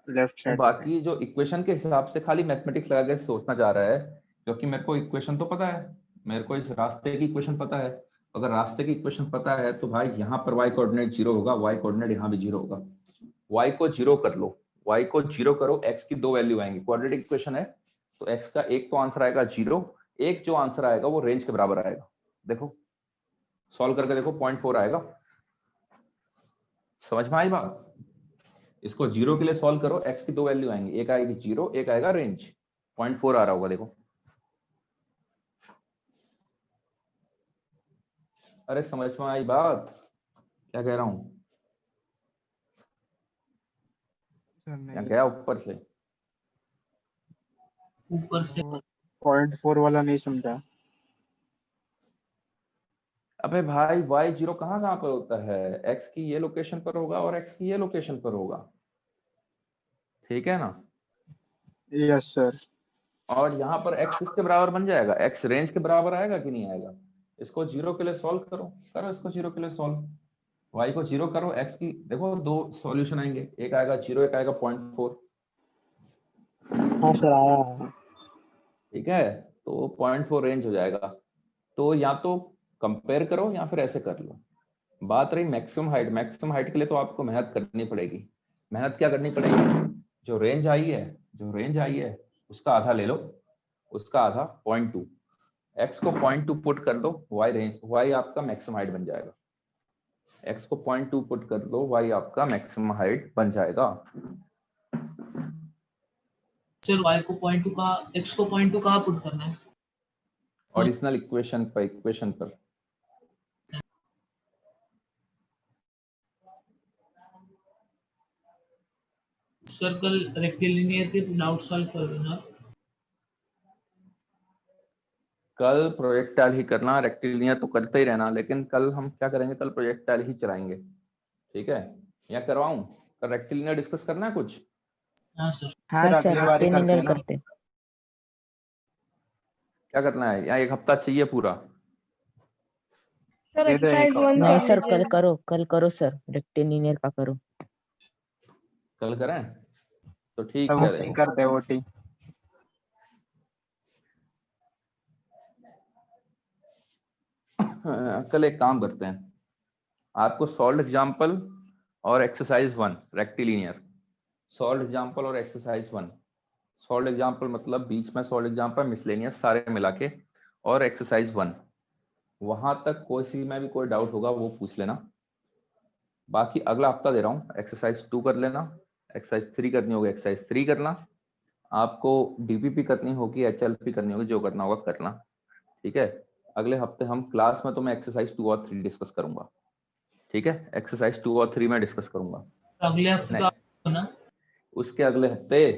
[SPEAKER 3] लेफ्ट साइड।
[SPEAKER 1] बाकी जो इक्वेशन के हिसाब से खाली मैथमेटिक्स लगा के सोचना चाह रहा है, क्योंकि मेरे को इक्वेशन तो पता है, मेरे को इस रास्ते की इक्वेशन पता है। अगर रास्ते की इक्वेशन पता है तो भाई यहाँ पर y कोऑर्डिनेट 0 होगा, y कोऑर्डिनेट यहाँ भी 0 होगा। y को 0 कर लो, y को 0 करो, x की 2 वैल्यू आएंगी। क्वाड्रेटिक इक्वेशन है तो x का एक तो आंसर आएगा 0, एक जो आंसर आएगा वो रेंज के बराबर आएगा। देखो सॉल्व करके देखो, 0.4 आएगा। समझ में आई बात? इसको 0 के लिए सॉल्व करो, x की 2 वैल्यू आएंगी, एक आएगी 0, एक आएगा रेंज। 0.4 आ रहा होगा, देखो। अरे समझ में आई बात क्या कह रहा हूं? क्या गया ऊपर से?
[SPEAKER 5] ऊपर से
[SPEAKER 3] 0.4 वाला नहीं समझा।
[SPEAKER 1] अबे भाई y0 कहाँ कहाँ पर होता है? x की ये लोकेशन पर होगा और x की ये लोकेशन पर होगा। ठीक है ना?
[SPEAKER 3] Yes sir.
[SPEAKER 1] और यहाँ पर x किसके बराबर बन जाएगा? x रेंज के बराबर आएगा कि नहीं आएगा? इसको 0 के लिए सॉल्व करो इसको 0 के लिए सॉल्व। y को 0 करो, x की देखो 2 सॉल्यूशन आएंगे, एक आएगा 0, एक आएगा 0.4।
[SPEAKER 3] हाँ सर आया है।
[SPEAKER 1] ठीक है, तो 0.4 रेंज हो जाएगा। तो या तो कंपेयर करो या फिर ऐसे कर लो। बात रही मैक्सिमम हाइट के लिए तो आपको मेहनत करनी पड़ेगी। मेहनत क्या करनी पड़ेगी? जो रेंज आई है उसका आधा ले लो, उसका आधा 0.2, x को 0.2 पुट कर दो, y आपका मैक्सिमम हाइट बन जाएगा। x को 0.2 पुट कर दो, y आपका मैक्सिमम हाइट बन जाएगा।
[SPEAKER 5] सर y को 0.2 कहाँ, x को 0.2 कहाँ पुट करना है?
[SPEAKER 1] ओरिजिनल इक्वेशन पर
[SPEAKER 5] सर कल रेक्टिलिनियर के डाउट सॉल्व कर देना।
[SPEAKER 1] कल प्रोजेक्टाइल ही करना, रेक्टिलिनियर तो करते ही रहना, लेकिन कल हम क्या करेंगे? कल प्रोजेक्टाइल ही चलाएंगे। ठीक है, या करवाऊं? कल रेक्टिलिनियर डिस्कस करना है कुछ?
[SPEAKER 5] हाँ सर।
[SPEAKER 7] हाँ
[SPEAKER 3] सर,
[SPEAKER 7] सर
[SPEAKER 3] अगली बारी करते हैं
[SPEAKER 7] रेक्टेलिनियर
[SPEAKER 3] ना।
[SPEAKER 7] करते।
[SPEAKER 1] क्या करना है? या एक हफ्ता चाहिए पूरा?
[SPEAKER 6] सर
[SPEAKER 3] दे दो एक
[SPEAKER 6] एक्सरसाइज 1
[SPEAKER 7] नहीं
[SPEAKER 6] कर
[SPEAKER 7] सर
[SPEAKER 6] लीजिए।
[SPEAKER 7] कल करो सर, रेक्टेलिनियर का करो।
[SPEAKER 1] कल करें तो ठीक
[SPEAKER 3] अब
[SPEAKER 1] है।
[SPEAKER 3] वोटिंग
[SPEAKER 1] देखो
[SPEAKER 3] करते हैं, वोटिंग।
[SPEAKER 1] कल एक काम करते हैं, आपको सॉल्व एग्जाम्पल और एक्सरसाइज 1 रेक्टिलिनियर, सॉल्व एग्जाम्पल और एक्सरसाइज 1। सॉल्व एग्जाम्पल मतलब बीच में सॉल्व एग्जाम्पल, मिसलेनियस सारे मिला के, और एक्सरसाइज 1। वहां तक कोई सी में भी कोई डाउट होगा वो पूछ लेना। बाकी अगला हफ्ता दे रहा हूँ, एक्सरसाइज 2 कर लेना, एक्सरसाइज 3 करनी होगी एक्सरसाइज 3 करना, आपको डीपीपी करनी होगी, एचएलपी करनी होगी, जो करना होगा करना। ठीक है, अगले हफ्ते हम क्लास में तो मैं एक्सरसाइज 2 और 3 डिस्कस करूंगा। ठीक है, एक्सरसाइज 2 और 3 में डिस्कस करूंगा।
[SPEAKER 5] अगले हफ्ते तो आपको ना,
[SPEAKER 1] उसके अगले हफ्ते।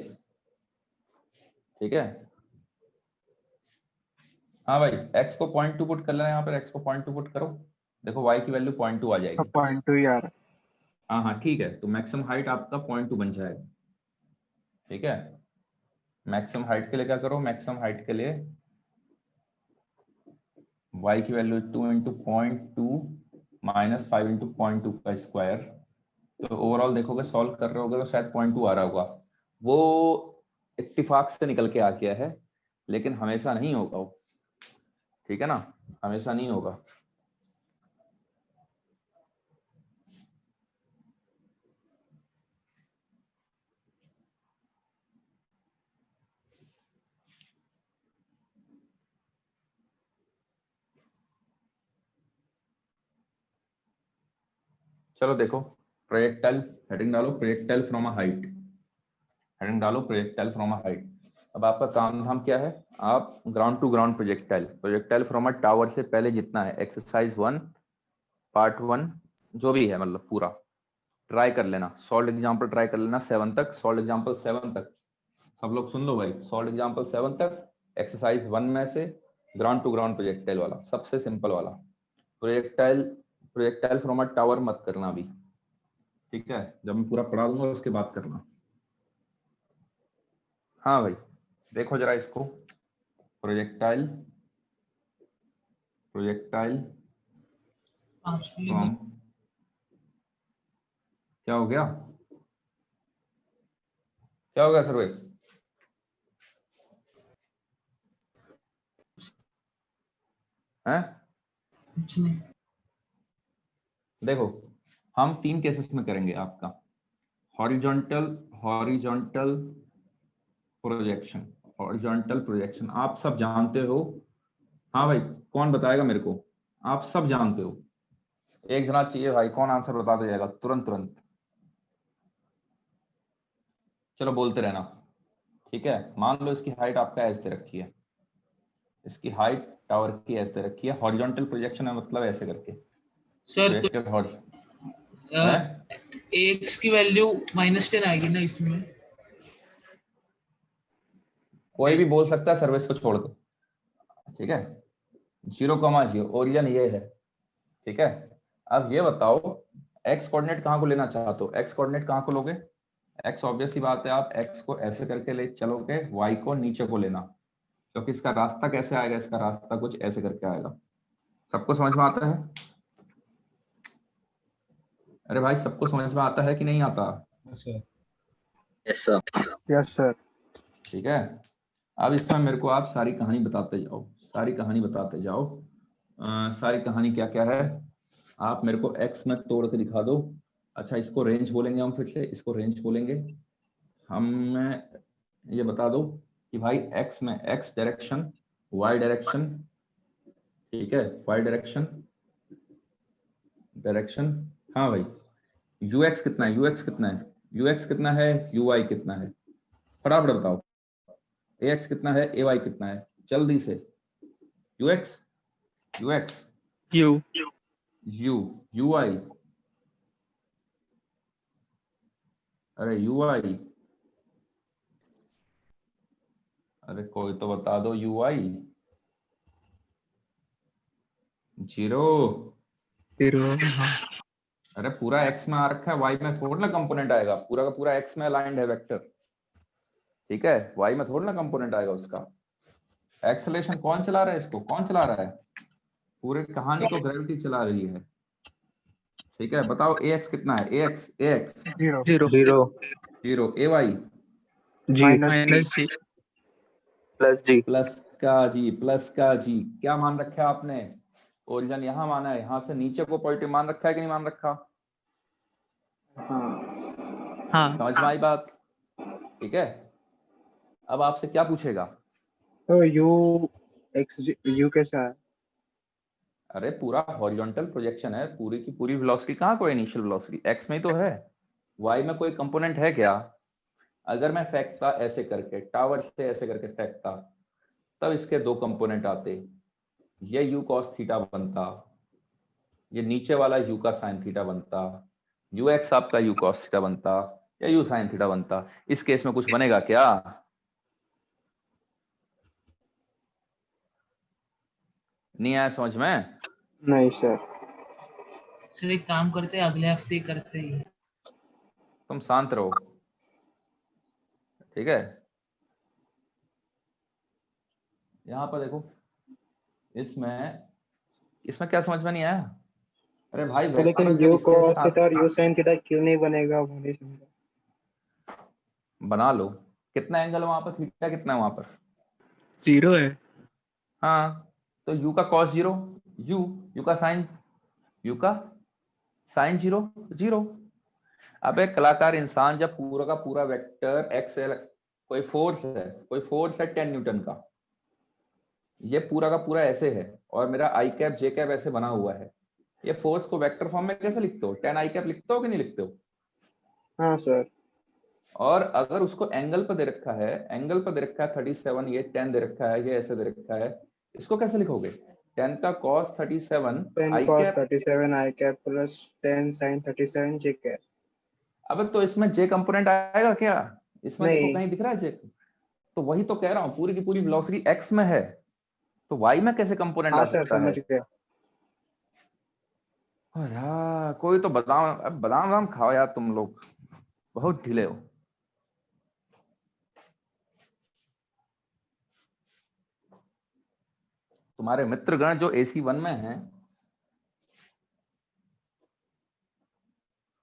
[SPEAKER 1] ठीक है, हाँ भाई, x को 0.2 पुट कर लेना, यहाँ पर x को 0.2 पुट करो, देखो y की वैल्यू 0.2 आ जाएगी।
[SPEAKER 3] 0.2 यार।
[SPEAKER 1] हाँ हाँ ठीक है, तो मैक्सिमम हाइट आपका 0.2 बन जाएगा। ठीक है, मैक्सिमम हाइट के लिए क्या करो, मैक्सिमम हाइट के लिए y की वैल्यू 2 इंटू 0.2 माइनस 5 इंटू 0.2 का स्क्वायर। तो ओवरऑल देखोगे, सॉल्व कर रहे होगे तो शायद 0.2 आ रहा होगा, वो इत्तेफाक से निकल के आ गया है, लेकिन हमेशा नहीं होगा वो, ठीक है ना, हमेशा नहीं होगा। चलो देखो, प्रोजेक्टाइल, हेडिंग डालो projectile from a height, heading डालो प्रोजेक्टाइल फ्रॉम अ हाइट। अब आपका काम धाम क्या है, आप ground to ground projectile, projectile from a tower से पहले जितना है, एक्सरसाइज 1 पार्ट 1 जो भी है, मतलब पूरा ट्राई कर लेना, सॉल्व एग्जांपल ट्राई कर लेना 7 तक, सॉल्व एग्जांपल 7 तक, सब लोग सुन लो भाई, सॉल्व एग्जांपल 7 तक, एक्सरसाइज 1 में से ग्राउंड टू ग्राउंड प्रोजेक्टाइल वाला, सबसे सिंपल वाला projectile, projectile from a tower मत करना अभी, ठीक है, जब मैं पूरा पढ़ा दूंगा उसके बाद करना। हाँ भाई, देखो जरा इसको, प्रोजेक्टाइल, प्रोजेक्टाइल फ्रॉम, क्या हो गया, क्या हो गया सर्वेश, हैं?
[SPEAKER 5] कुछ नहीं।
[SPEAKER 1] देखो, हम 3 केसेस में करेंगे आपका, horizontal, horizontal projection, horizontal projection आप सब जानते हो। हाँ भाई, कौन बताएगा मेरे को, आप सब जानते हो, एक जना चाहिए भाई, कौन आंसर बता दे जाएगा तुरंत तुरंत, चलो बोलते रहना, ठीक है। मान लो इसकी हाइट आपका ऐसे दे रखी है, इसकी हाइट टावर की ऐसे दे रखी है, हॉरिजॉन्टल प्रोजेक्शन है मतलब ऐसे करके,
[SPEAKER 5] सर
[SPEAKER 1] प्रोजेक्टेड
[SPEAKER 5] एक्स की वैल्यू -10 आएगी ना इसमें?
[SPEAKER 1] कोई भी बोल सकता है सर्विस को छोड़ के, ठीक है, 0,0 ओरिजिन ये है, ठीक है। अब ये बताओ, एक्स कोऑर्डिनेट कहाँ को लेना चाहते हो, एक्स कोऑर्डिनेट कहाँ को लोगे, एक्स ऑब्वियस सी बात है, आप एक्स को ऐसे करके ले चलोगे, वाई को नीचे को लेना, क्योंकि इसका रास्ता कैसे आएगा, इसका रास्ता कुछ ऐसे करके आएगा, सबको समझ में आता है? अरे भाई, सबको समझ में आता है कि नहीं आता?
[SPEAKER 2] Yes sir.
[SPEAKER 3] Yes sir.
[SPEAKER 1] ठीक है, अब इसमें मेरे को आप सारी कहानी बताते जाओ, सारी कहानी बताते जाओ। सारी कहानी क्या क्या है, आप मेरे को एक्स में तोड़ के दिखा दो। अच्छा, इसको रेंज बोलेंगे हम, फिर से इसको रेंज बोलेंगे हम। ये बता दो कि भाई एक्स में एक्स डायरेक्शन, वाई डायरेक्शन, ठीक है, वाई डायरेक्शन, डायरेक्शन, हाँ भाई, यू एक्स कितना है, यू एक्स कितना है, यू एक्स कितना है, यू वाई कितना है, फटाफट बताओ, ए एक्स कितना है, ए वाई कितना है, जल्दी से, U X, U X,
[SPEAKER 4] U
[SPEAKER 1] U, U I, अरे यू आई, अरे कोई तो बता दो, यू आई 0,
[SPEAKER 4] 0 हाँ
[SPEAKER 1] अरे पूरा एक्स में आ रखा है, वाई में थोड़ा ना कंपोनेंट आएगा, पूरा का पूरा एक्स में अलाइंड है वेक्टर, ठीक है, वाई में थोड़ा ना कंपोनेंट आएगा उसका। एक्सेलरेशन कौन चला रहा है, इसको कौन चला रहा है, पूरे कहानी को ग्रेविटी चला रही है, ठीक है। बताओ ए एक्स कितना है, ए एक्स, ए एक्स
[SPEAKER 3] 0
[SPEAKER 4] 0
[SPEAKER 1] 0, ए वाई
[SPEAKER 2] जी
[SPEAKER 4] -g
[SPEAKER 2] प्लस जी।
[SPEAKER 1] प्लस का जी, प्लस का जी, क्या मान रखा है आपने, ओरिजिन यहाँ माना है, यहाँ से नीचे को पॉजिटिव मान रखा है कि नहीं मान रखा,
[SPEAKER 4] हाँ
[SPEAKER 1] समझ में आई बात, ठीक है। अब आपसे क्या पूछेगा,
[SPEAKER 3] तो यू कैसा है?
[SPEAKER 1] अरे पूरा हॉरिजॉन्टल प्रोजेक्शन है, पूरी की पूरी वेलोसिटी, कहाँ कोई इनिशियल वेलोसिटी, एक्स में ही तो है, वाई में कोई कंपोनेंट है क्या? अगर मैं फेंकता ऐसे करके, टावर से ऐसे करके फेंकता, तब इसके 2 कंपोनेंट आते, ये यू कॉस थीटा बनता, ये नीचे वाला यू का साइन थीटा बनता, यू एक्स आपका यू कॉस थीटा बनता, या यू साइन थीटा बनता। इस केस में कुछ बनेगा क्या? नहीं आया समझ में?
[SPEAKER 3] नहीं सर।
[SPEAKER 5] सर एक काम करते हैं, अगले हफ्ते करते हैं।
[SPEAKER 1] तुम शांत रहो, ठीक है, यहाँ पर देखो, इसमें क्या समझ में नहीं आया? अरे भाई
[SPEAKER 3] तो लेकिन
[SPEAKER 1] वेक्टर
[SPEAKER 3] यू
[SPEAKER 1] इसके
[SPEAKER 3] cos
[SPEAKER 1] साथ
[SPEAKER 3] थीटा और यू sin थीटा क्यों नहीं बनेगा, वो नहीं समझा।
[SPEAKER 1] बना लो। कितना एंगल है वहां पर, थीटा कितना है वहां पर?
[SPEAKER 4] 0 है।
[SPEAKER 1] हाँ, तो u का cos 0, u का sin 0 0। अब एक कलाकार इंसान जब पूरा का पूरा वेक्टर एक्स है, कोई फोर्स है 10 न्यूटन का, ये पूरा का पूरा ऐसे है और मेरा आई कैप जे कैप ऐसे बना हुआ है, ये फोर्स को वेक्टर फॉर्म में कैसे लिखते हो? 10 आई कैप लिखते हो कि नहीं लिखते हो?
[SPEAKER 3] हाँ सर।
[SPEAKER 1] और अगर उसको एंगल पर दे रखा है 37, ये 10 दे रखा है, ये ऐसे दे रखा है, इसको कैसे लिखोगे? 10 का cos 37 तो
[SPEAKER 3] 10
[SPEAKER 1] आई
[SPEAKER 3] cos
[SPEAKER 1] cap,
[SPEAKER 3] 37 i cap plus 10 sin 37 j cap।
[SPEAKER 1] अब तो इसमें जे कंपोनेंट आएगा क्या? इसमें देखो
[SPEAKER 3] नहीं।
[SPEAKER 1] कहीं दिख रहा है जे? तो वही तो कह रहा हूँ, पूरी की पूरी वेलोसिटी एक्स में है, तो वाई में कैसे कंपोनेंट आ
[SPEAKER 3] हाँ सर,
[SPEAKER 1] सकता है?
[SPEAKER 3] समझ गया।
[SPEAKER 1] यार कोई तो बादाम, अब बादाम खाओ यार, तुम लोग बहुत ढीले हो। तुम्हारे मित्रगण जो AC1 में हैं,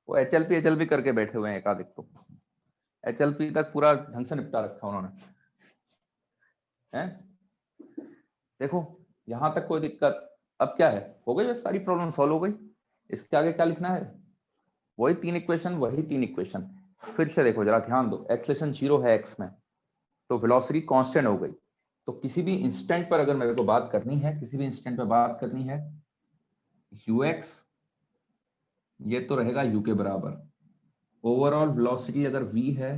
[SPEAKER 1] वो HLP करके बैठे हुए हैं, एक आधिक तो HLP तक पूरा ढंग से निपटा रखा उन्होंने, हैं? देखो यहां तक कोई दिक्कत? अब क्या है, हो गई, बस सारी प्रॉब्लम सॉल्व हो गई। इसके आगे क्या लिखना है? वही तीन इक्वेशन। फिर से देखो जरा ध्यान दो, एक्सेलरेशन 0 है एक्स में, तो वेलोसिटी कांस्टेंट हो गई। तो किसी भी इंस्टेंट पर अगर मेरे को बात करनी है, ux ये तो रहेगा u के बराबर। ओवरऑल वेलोसिटी अगर v है,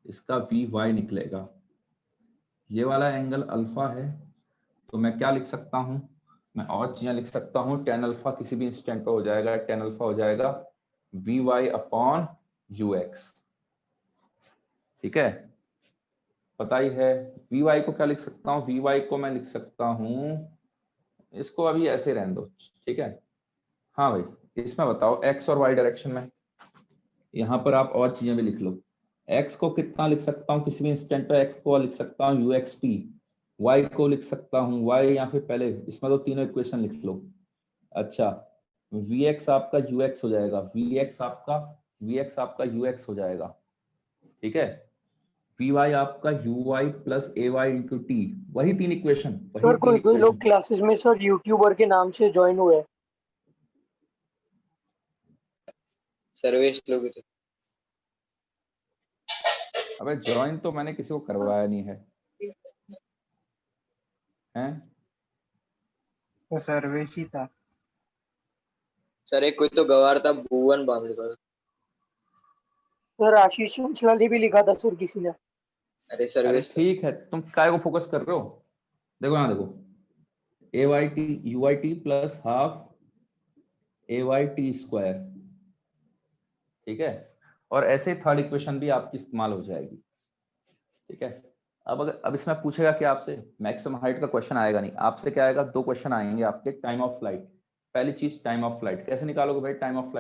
[SPEAKER 1] इसका vy निकलेगा। ये वाला एंगल अल्फा है, तो मैं क्या लिख सकता हूं? मैं और चीजें लिख सकता हूं। tan अल्फा किसी भी इंस्टेंट पर हो जाएगा, tan अल्फा हो जाएगा vy अपॉन ux। ठीक है, पता ही है। vy को क्या लिख सकता हूँ? vy को मैं लिख सकता हूँ, इसको अभी ऐसे रहने दो, ठीक है। हाँ भाई, इसमें बताओ x और y डायरेक्शन में, यहाँ पर आप और चीजें भी लिख लो। x को कितना लिख सकता हूँ किसी भी इंस्टेंट पर? x को लिख सकता हूँ uxt, y को लिख सकता हूँ y, या फिर पहले इसमें तो तीनों इक्वेशन लिख लो। अच्छा, vx आपका ux हो जाएगा, vx आपका ux हो जाएगा, ठीक है। vy आपका uy plus ay into T, वही तीन इक्वेशन।
[SPEAKER 9] सर कोई लोग क्लासेस में सर यूट्यूबर के नाम से ज्वाइन हुए हैं।
[SPEAKER 2] सर्वेश लोग
[SPEAKER 1] अबे ज्वाइन तो मैंने किसी को करवाया नहीं है, हैं?
[SPEAKER 3] तो सर्वेश ही था।
[SPEAKER 2] सर, एक कोई तो गवार था, भुवन बांध का।
[SPEAKER 9] सर आशीष चंचलानी भी लिखा था सर किसी ने।
[SPEAKER 2] अरे
[SPEAKER 1] अरे
[SPEAKER 2] सर्वेश
[SPEAKER 1] ठीक है, तुम काय को फोकस कर रहे हो? देखो यहाँ देखो, uyt plus half ayt square, ठीक है। और ऐसे थर्ड इक्वेशन भी आपकी इस्तेमाल हो जाएगी, ठीक है। अब इसमें पूछेगा कि आपसे मैक्सिमम हाइट का क्वेश्चन आएगा नहीं, आपसे क्या आएगा? दो क्वेश्चन आएंगे आपके। टाइम ऑफ फ्लाइट, पहली चीज टाइम ऑफ फ्लाइट कैसे निकालोगे भाई? टाइम ऑफ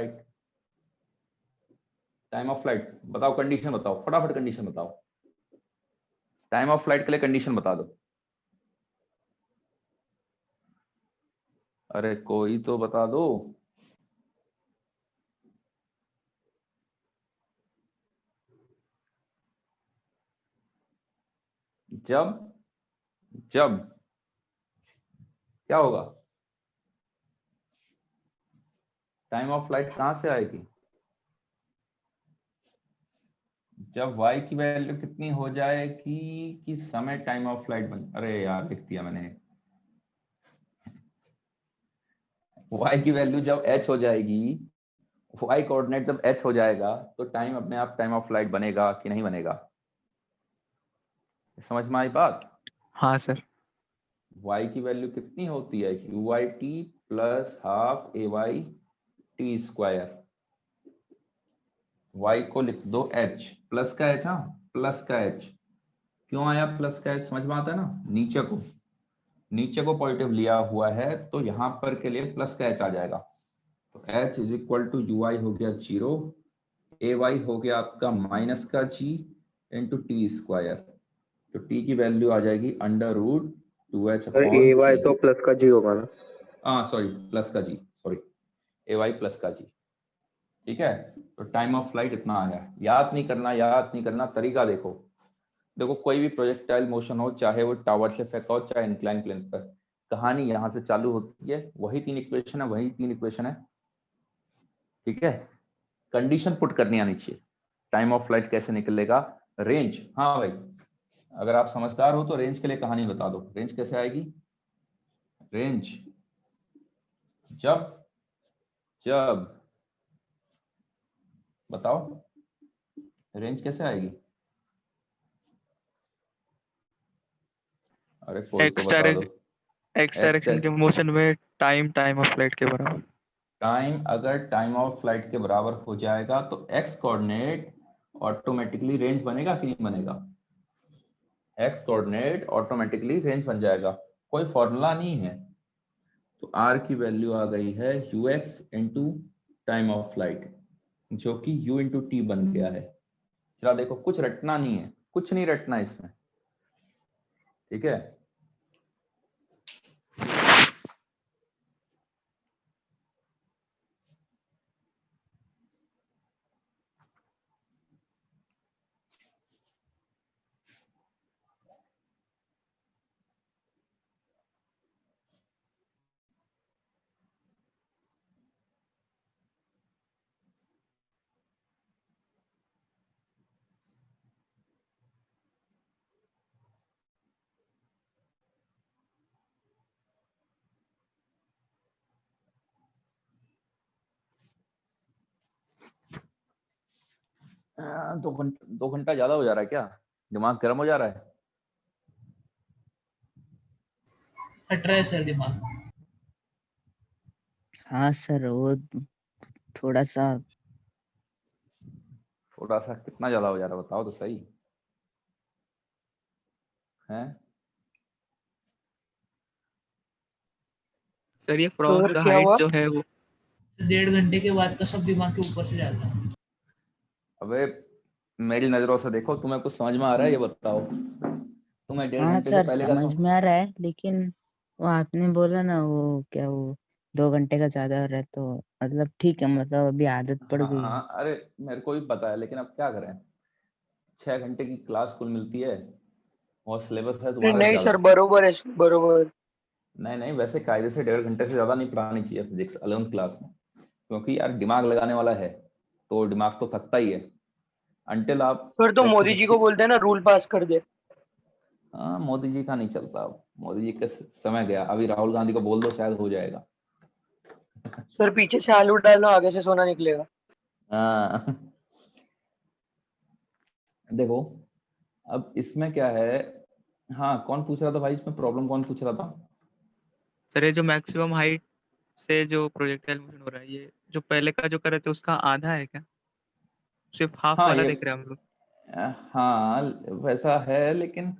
[SPEAKER 1] फ्लाइट बताओ, कंडीशन बताओ, फटाफट कंडीशन बताओ। टाइम ऑफ फ्लाइट के लिए कंडीशन बता दो। अरे कोई तो बता दो। जब क्या होगा? टाइम ऑफ फ्लाइट कहां से आएगी? जब y की वैल्यू कितनी हो जाएगी कि समय टाइम ऑफ फ्लाइट बन, अरे यार लिख दिया मैंने। y की वैल्यू जब h हो जाएगी, y कोऑर्डिनेट जब h हो जाएगा, तो टाइम अपने आप टाइम ऑफ फ्लाइट बनेगा कि नहीं बनेगा? समझ में आई बात?
[SPEAKER 4] हाँ सर।
[SPEAKER 1] y की वैल्यू कितनी होती है? uyt plus half ay t square. y को लिख दो h, प्लस का h, हाँ प्लस का h। क्यों आया प्लस का h? समझ में आता है ना? नीचे को पॉजिटिव लिया हुआ है, तो यहाँ पर के लिए प्लस का h आ जाएगा। तो h is equal to ui हो गया 0, ay हो गया आपका माइनस का g, इंटू टी स्क्वायर, तो टी की वैल्यू आ जाएगी √2h
[SPEAKER 10] सर ए वाई तो प्लस का जी होगा ना?
[SPEAKER 1] हाँ सॉरी प्लस का जी, सॉरी ए वाई प्लस का जी। ठीक है, तो टाइम ऑफ फ्लाइट इतना आ गया। याद नहीं करना, तरीका देखो। देखो कोई भी प्रोजेक्टाइल मोशन हो, चाहे वो टावर से फेंका हो, चाहे इंक्लाइन प्लेन पर, कहानी यहाँ से चालू होती है। वही तीन इक्वेशन है। ठीक है, कंडीशन पुट करनी आनी चाहिए। टाइम ऑफ फ्लाइट कैसे निकलेगा, रेंज। हाँ भाई, अगर आप समझदार हो तो रेंज के लिए कहानी बता दो। रेंज कैसे आएगी? रेंज जब बताओ, रेंज कैसे आएगी? अरे कोई तो बता दो।
[SPEAKER 4] एक्स डायरेक्शन के मोशन में टाइम ऑफ फ्लाइट के बराबर।
[SPEAKER 1] टाइम अगर टाइम ऑफ फ्लाइट के बराबर हो जाएगा तो एक्स कोऑर्डिनेट ऑटोमेटिकली रेंज बनेगा कि नहीं बनेगा? एक्स कोऑर्डिनेट ऑटोमेटिकली रेंज बन जाएगा, कोई फॉर्मूला नहीं है। तो आर की वैल्यू आ गई है ux into time of flight, जो कि u इंटू टी बन गया है। चला देखो, कुछ रटना नहीं है, कुछ नहीं रटना इसमें। ठीक है, दो घंटा ज्यादा हो जा रहा है क्या? दिमाग गर्म हो जा रहा है?
[SPEAKER 5] हट रहा है सर दिमाग।
[SPEAKER 7] हाँ सर, वो थोड़ा सा।
[SPEAKER 1] कितना ज्यादा हो जा रहा है बताओ तो सही है।
[SPEAKER 4] सर ये फ्रॉम द
[SPEAKER 9] क्या
[SPEAKER 4] हाइट
[SPEAKER 9] हुआ?
[SPEAKER 4] जो है वो
[SPEAKER 5] 1.5 घंटे के बाद का सब दिमाग के ऊपर से जाता है।
[SPEAKER 1] अबे मेरी नजरों से देखो, तुम्हें कुछ समझ में आ रहा है ये बताओ? तुम्हें 1.5
[SPEAKER 7] हाँ
[SPEAKER 1] घंटे से
[SPEAKER 7] सर,
[SPEAKER 1] पहले का
[SPEAKER 7] समझ में आ रहा है, लेकिन वो आपने बोला ना, वो 2 घंटे का ज्यादा हो रहा है, तो मतलब ठीक है, मतलब अभी आदत पड़ गई है।
[SPEAKER 1] हाँ, अरे मेरे को भी पता है, लेकिन अब क्या करें, 6 घंटे की क्लास कुल मिलती है और सिलेबस है तुम्हारा
[SPEAKER 9] नहीं
[SPEAKER 1] ज्यादा।
[SPEAKER 9] सर, बरोबर है बरोबर।
[SPEAKER 1] नहीं, वैसे कायदे से 1.5 घंटे से ज्यादा नहीं पढ़ानी चाहिए फिजिक्स 11th क्लास में, क्योंकि यार दिमाग लगाने वाला है तो दिमाग तो थकता ही है। अंटिल आप
[SPEAKER 9] सर तो
[SPEAKER 1] प्रैक्टिस
[SPEAKER 9] मोदी जी को
[SPEAKER 1] अच्छी।
[SPEAKER 9] बोलते हैं ना, रूल पास कर दे।
[SPEAKER 1] हाँ, मोदी जी का नहीं चलता अब, मोदी जी का समय गया। अभी राहुल गांधी को बोल दो, शायद हो जाएगा।
[SPEAKER 9] सर पीछे से आलू डालो, आगे से सोना निकलेगा।
[SPEAKER 1] हाँ देखो, अब इसमें क्या है। हाँ, कौन पूछ रहा था भाई इसमें प्रॉब्लम, कौन पूछ रहा था?
[SPEAKER 4] सर ये जो मैक्सिमम हाइट से जो प्रोजेक्टाइल मोशन हो रहा है, ये जो पहले का जो कर रहे थे उसका आधा है क्या? सिर्फ हाफ
[SPEAKER 1] हाँ
[SPEAKER 4] वाला
[SPEAKER 1] ये,
[SPEAKER 4] देख रहे हैं हम लोग।
[SPEAKER 1] हाँ वैसा है, लेकिन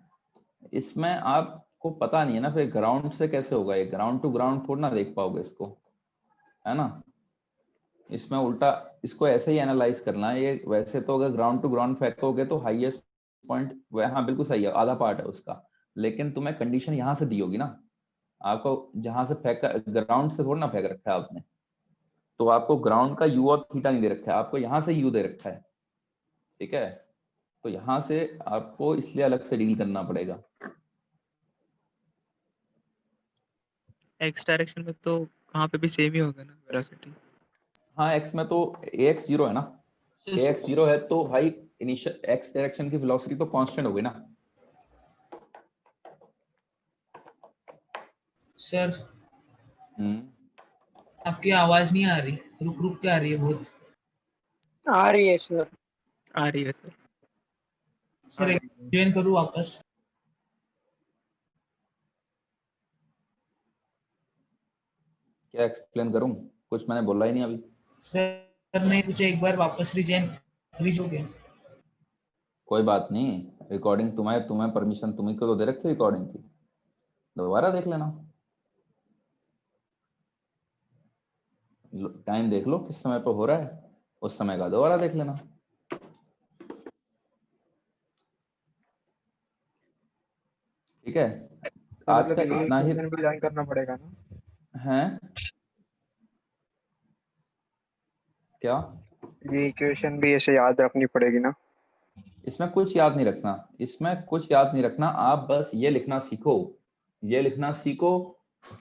[SPEAKER 1] इसमें आपको पता नहीं है ना, फिर ग्राउंड से कैसे होगा ये? ग्राउंड टू ग्राउंड थोड़ा ना देख पाओगे इसको, है ना? इसमें उल्टा इसको ऐसे ही एनालाइज करना है। ये वैसे तो अगर ग्राउंड टू ग्राउंड फेंकोगे तो हाईएस्ट पॉइंट वह, हाँ बिल्कुल सही है, आधा पार्ट है उसका। लेकिन तुम्हें कंडीशन यहाँ से दी होगी ना, आपको जहां से फेंका, ग्राउंड से थोड़ा ना फेंक रखा है आपने, तो आपको ग्राउंड का यू और थीटा नहीं दे रखा है, आपको यहाँ से यू दे रखा है। ठीक है, तो यहाँ से आपको इसलिए अलग से डील करना पड़ेगा।
[SPEAKER 4] एक्स डायरेक्शन में तो कहाँ पे भी सेम ही होगा ना वेलोसिटी।
[SPEAKER 1] हाँ, एक्स में तो ax 0 है ना, ax 0 है तो भाई इनिशियल एक्स डायरेक्शन की वेलोसिटी तो कांस्टेंट हो गई ना।
[SPEAKER 5] सर
[SPEAKER 1] हम्म
[SPEAKER 5] आपकी आवाज नहीं आ रही, रुक रुक के आ रही है बहुत।
[SPEAKER 9] आ रही है सर।
[SPEAKER 4] आ रही है सर।
[SPEAKER 5] सर ज्वाइन करूँ वापस?
[SPEAKER 1] क्या एक्सप्लेन करूं? कुछ मैंने बोला ही नहीं अभी।
[SPEAKER 5] सर ने मुझे एक बार वापस रीच हो गया।
[SPEAKER 1] कोई बात नहीं, रिकॉर्डिंग तुम्हें परमिशन तुम्ही को तो दे रखी रिकॉर्डिंग की, दोबारा देख लेना। टाइम देख लो किस समय पे हो रहा है, उस समय का दोबारा देख लेना। ठीक है,
[SPEAKER 3] तो
[SPEAKER 1] आज
[SPEAKER 3] मतलब
[SPEAKER 1] का
[SPEAKER 3] ये
[SPEAKER 1] इतना ही
[SPEAKER 3] इक्वेशन भी लर्न करना पड़ेगा ना?
[SPEAKER 1] है। क्या?
[SPEAKER 3] ये इक्वेशन भी ऐसे याद रखनी पड़ेगी ना?
[SPEAKER 1] इसमें कुछ याद नहीं रखना, इसमें कुछ याद नहीं रखना, आप बस ये लिखना सीखो, ये लिखना सीखो,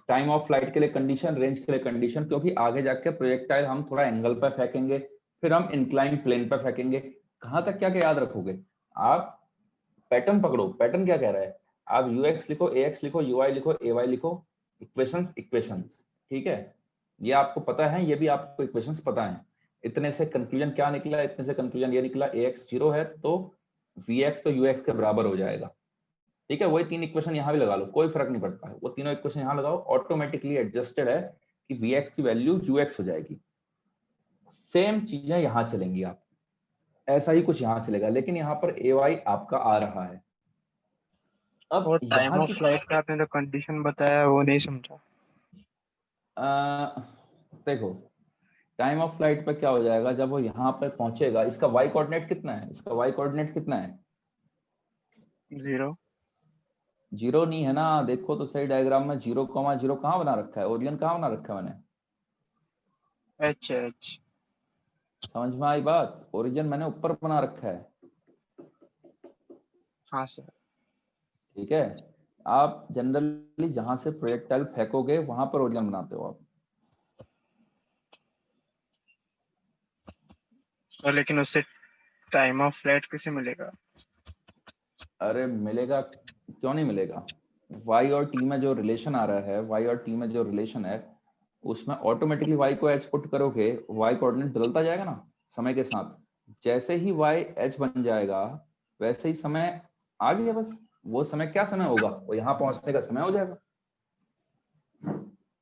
[SPEAKER 1] टाइम ऑफ फ्लाइट के लिए कंडीशन, रेंज के लिए कंडीशन, क्योंकि आगे जाके प्रोजेक्टाइल हम थोड़ा एंगल पर फेंकेंगे, फिर हम इंक्लाइन प्लेन पर फेंकेंगे, कहाँ तक क्या क्या याद रखोगे आप? पैटर्न पकड़ो, पैटर्न क्या कह रहा है, आप यूएक्स लिखो, एएक्स लिखो, यूआई लिखो, एवाई लिखो, इक्वेशंस इक्वेशंस, ठीक है, ये आपको पता है, ये भी आपको इक्वेशंस पता है। इतने से कंक्लूजन क्या निकला, इतने से कंक्लूजन ये निकला, ax 0 है तो vx तो ux के बराबर हो जाएगा, ठीक है। वही 3 इक्वेशन यहाँ भी लगा लो, कोई फर्क नहीं पड़ता है, वो तीनों इक्वेशन यहाँ लगाओ, ऑटोमेटिकली एडजस्टेड है कि vx की वैल्यू ux हो जाएगी। सेम चीजें यहाँ चलेंगी, आप ऐसा ही कुछ यहाँ चलेगा, लेकिन यहाँ पर ay आपका आ रहा है। अब
[SPEAKER 3] और टाइम
[SPEAKER 1] यहाँ
[SPEAKER 3] ऑफ
[SPEAKER 1] की
[SPEAKER 3] फ्लाइट का आपने जो कंडीशन बताया वो नहीं समझा।
[SPEAKER 1] देखो, टाइम ऑफ फ्लाइट पे क्या हो जाएगा, जब वो यहाँ पे पहुंचेगा, इसका y कोऑर्डिनेट कितना है, इसका y कोऑर्डिनेट कितना है?
[SPEAKER 3] 0।
[SPEAKER 1] 0 नहीं है ना, देखो तो सही डायग्राम में 0,0 कहाँ बना रखा है, ओरिजिन कहाँ बना रखा है मैंने?
[SPEAKER 3] h।
[SPEAKER 1] समझ में आई बात? ओरिजिन मैंने ऊपर बना रखा है,
[SPEAKER 3] हाँ सर।
[SPEAKER 1] ठीक है। आप जनरली जहां से प्रोजेक्टाइल फेंकोगे वहां पर ओरिजिन बनाते हो आप।
[SPEAKER 3] तो लेकिन उससे टाइम ऑफ फ्लाइट कैसे मिलेगा?
[SPEAKER 1] अरे मिलेगा, क्यों नहीं मिलेगा? y और t में जो रिलेशन आ रहा है, y और t में जो रिलेशन है, उसमें ऑटोमेटिकली y को h पुट करोगे, y कोऑर्डिनेट बदलता जाएगा ना समय के साथ। जैसे ही y h बन जाएगा वैसे ही समय आ गया, बस वो समय क्या समय होगा, वो यहाँ पहुंचने का समय हो जाएगा।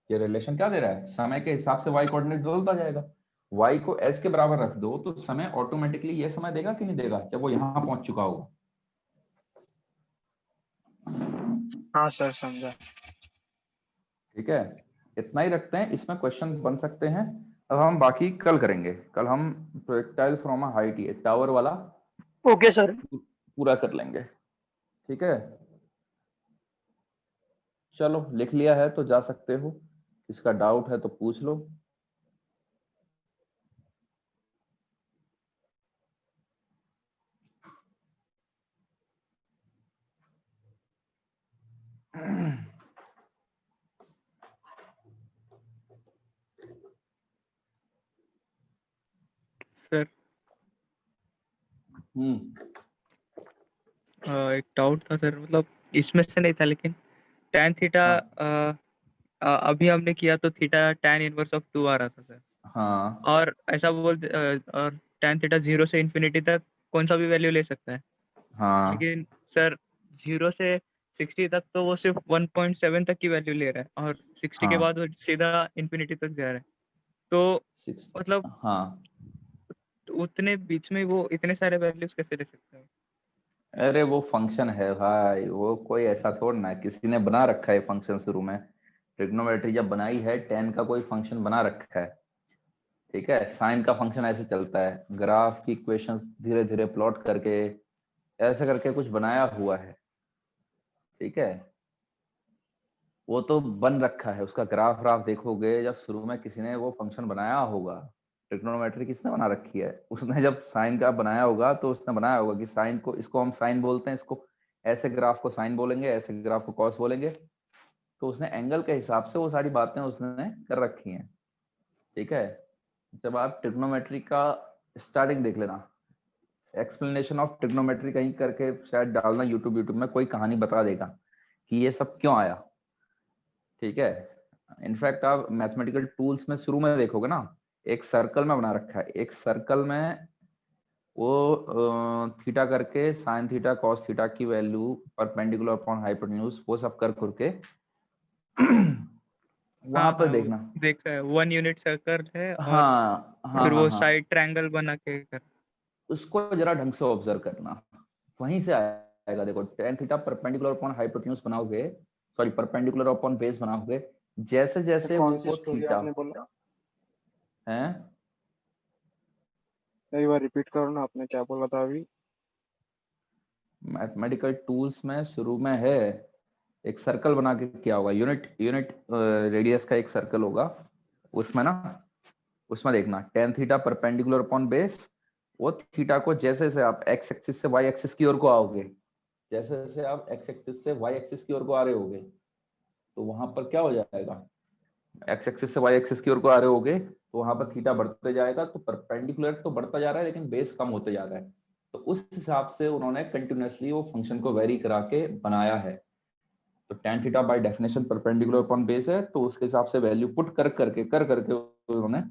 [SPEAKER 1] ये रिलेशन क्या दे रहा है, समय के हिसाब से y कोऑर्डिनेट बदलता जाएगा। y को h के बराबर रख दो तो समय ऑटोमेटिकली ये समय देगा कि नहीं देगा, जब वो यहाँ पहुंच चुका होगा।
[SPEAKER 3] हाँ सर समझा।
[SPEAKER 1] ठीक है, इतना ही रखते हैं, इसमें क्वेश्चन बन सकते हैं। अब हम बाकी कल करेंगे, कल हम projectile from a height tower वाला
[SPEAKER 9] ओके सर।
[SPEAKER 1] पूरा कर लेंगे, ठीक है। चलो लिख लिया है तो जा सकते हो, इसका डाउट है तो पूछ लो।
[SPEAKER 4] सर एक डाउट था सर, मतलब इसमें से नहीं था लेकिन tan थीटा अभी हमने किया तो थीटा tan इनवर्स ऑफ 2 आ रहा था सर।
[SPEAKER 1] हाँ
[SPEAKER 4] और ऐसा और tan थीटा 0 से इन्फिनिटी तक कौन सा भी वैल्यू ले सकता है,
[SPEAKER 1] हाँ
[SPEAKER 4] लेकिन सर 0 से 60 तक तो वो सिर्फ 1.7 तक की वैल्यू ले रहा है और 60 के
[SPEAKER 1] हाँ
[SPEAKER 4] बाद वो सीधा इन्फिनिटी तक जा रहा है, तो
[SPEAKER 1] 6
[SPEAKER 4] मतलब
[SPEAKER 1] हाँ।
[SPEAKER 4] तो उतने बीच में वो इतने सारे वैल्यूज कैसे ले सकता है?
[SPEAKER 1] अरे वो फंक्शन है भाई, वो कोई ऐसा थोड़ा ना है, किसी ने बना रखा है फंक्शन शुरू में, ट्रिग्नोमेट्री जब बनाई है tan का कोई फंक्शन बना रखा है, ठीक है। साइन का फंक्शन ऐसे चलता है, ग्राफ की इक्वेशंस धीरे धीरे प्लॉट करके ऐसे करके कुछ बनाया हुआ है, ठीक है। वो तो बन रखा है, उसका ग्राफ व्राफ देखोगे, जब शुरू में किसी ने वो फंक्शन बनाया होगा, ट्रिग्नोमेट्री किसने बना रखी है, उसने जब साइन का बनाया होगा तो उसने बनाया होगा कि साइन को, इसको हम साइन बोलते हैं, इसको ऐसे ग्राफ को साइन बोलेंगे, ऐसे ग्राफ को कॉस बोलेंगे, तो उसने एंगल के हिसाब से वो सारी बातें उसने कर रखी हैं, ठीक है। जब आप ट्रिग्नोमेट्री का स्टार्टिंग देख लेना, एक्सप्लेनेशन ऑफ ट्रिग्नोमेट्री कहीं करके शायद डालना यूट्यूब में, कोई कहानी बता देगा कि ये सब क्यों आया, ठीक है। इनफैक्ट आप मैथमेटिकल टूल्स में शुरू में देखोगे ना, एक सर्कल में बना रखा है, एक सर्कल में वो थीटा करके साइन थीटा कॉस थीटा की वैल्यू परपेंडिकुलर अपॉन हाइपोटेन्यूज वो सब कर करके वहां पर
[SPEAKER 4] हाँ वो
[SPEAKER 1] देखना।
[SPEAKER 4] देखा है, 1 यूनिट सर्कल है और
[SPEAKER 1] हाँ हाँ
[SPEAKER 4] फिर
[SPEAKER 1] हाँ
[SPEAKER 4] वो
[SPEAKER 1] हाँ,
[SPEAKER 4] साइड ट्रायंगल बना के कर।
[SPEAKER 1] उसको जरा ढंग से ऑब्जर्व करना, वहीं से आएगा। देखो tan theta perpendicular upon hypotenuse बनाओगे, सॉरी परपेंडिकुलर अपॉन बेस बनाओगे, जैसे जैसे
[SPEAKER 3] कौन सी
[SPEAKER 1] वो
[SPEAKER 3] स्टोरी
[SPEAKER 1] थीटा
[SPEAKER 3] आपने बोला?
[SPEAKER 1] है,
[SPEAKER 3] एक बार रिपीट करो ना, आपने क्या बोला था अभी?
[SPEAKER 1] मैथमेटिकल टूल्स में शुरू में है एक सर्कल बना के क्या होगा, यूनिट यूनिट रेडियस का एक सर्कल होगा, उसमें ना, उसमें देखना tan theta perpendicular upon base, वो थीटा को जैसे जैसे आप x एक्सिस से y एक्सिस की ओर को आओगे, जैसे जैसे आप x एक्सिस से y एक्सिस की ओर को आ रहे होगे, तो वहां पर क्या हो जाएगा, x एक्सिस से y एक्सिस की ओर को आ रहे होगे तो वहां पर थीटा बढ़ते जाएगा, तो परपेंडिकुलर तो बढ़ता जा रहा है लेकिन बेस कम होते जा रहा है। तो उस हिसाब से उन्होंने कंटिन्यूअसली वो फंक्शन को वेरी करा के बनाया है। तो tan theta by definition perpendicular upon base है, तो उसके हिसाब से वैल्यू पुट कर करके उन्होंने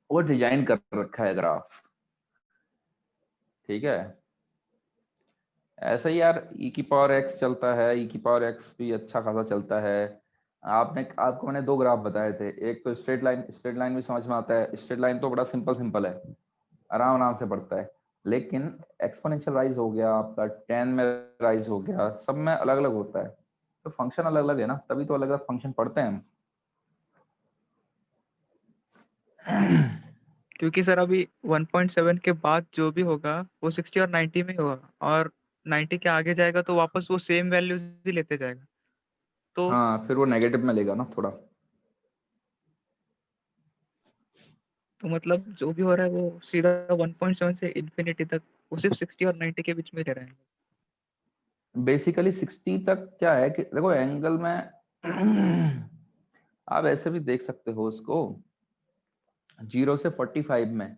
[SPEAKER 1] वो डिजाइन कर रखा है ग्राफ। ठीक है, ऐसे ही यार e की पावर x चलता है, e की पावर x भी अच्छा खासा चलता है। आपको मैंने दो ग्राफ बताए थे, एक तो स्ट्रेट लाइन भी समझ में आता है, स्ट्रेट लाइन तो बड़ा सिंपल है, आराम आराम से बढ़ता है, लेकिन एक्सपोनेंशियल राइज हो गया आपका, tan में राइज हो गया, सब में अलग अलग होता है, तो फंक्शन अलग अलग है ना, तभी तो अलग अलग फंक्शन पढ़ते हैं हम।
[SPEAKER 4] क्योंकि सर अभी 1.7 के बाद जो भी होगा वो 60 और 90 में होगा, और 90 के आगे जाएगा तो वापस वो सेम वैल्यूज ही लेते जाएगा। तो
[SPEAKER 1] हाँ, फिर वो नेगेटिव में लेगा ना थोड़ा।
[SPEAKER 4] मतलब जो भी हो रहा है वो सीधा 1.7 से इन्फिनिटी तक वो सिर्फ 60 और 90 के बीच में रह रहे हैं।
[SPEAKER 1] बेसिकली 60 तक क्या है कि देखो एंगल में आप ऐसे भी देख सकते हो उसको, 0 से 45 में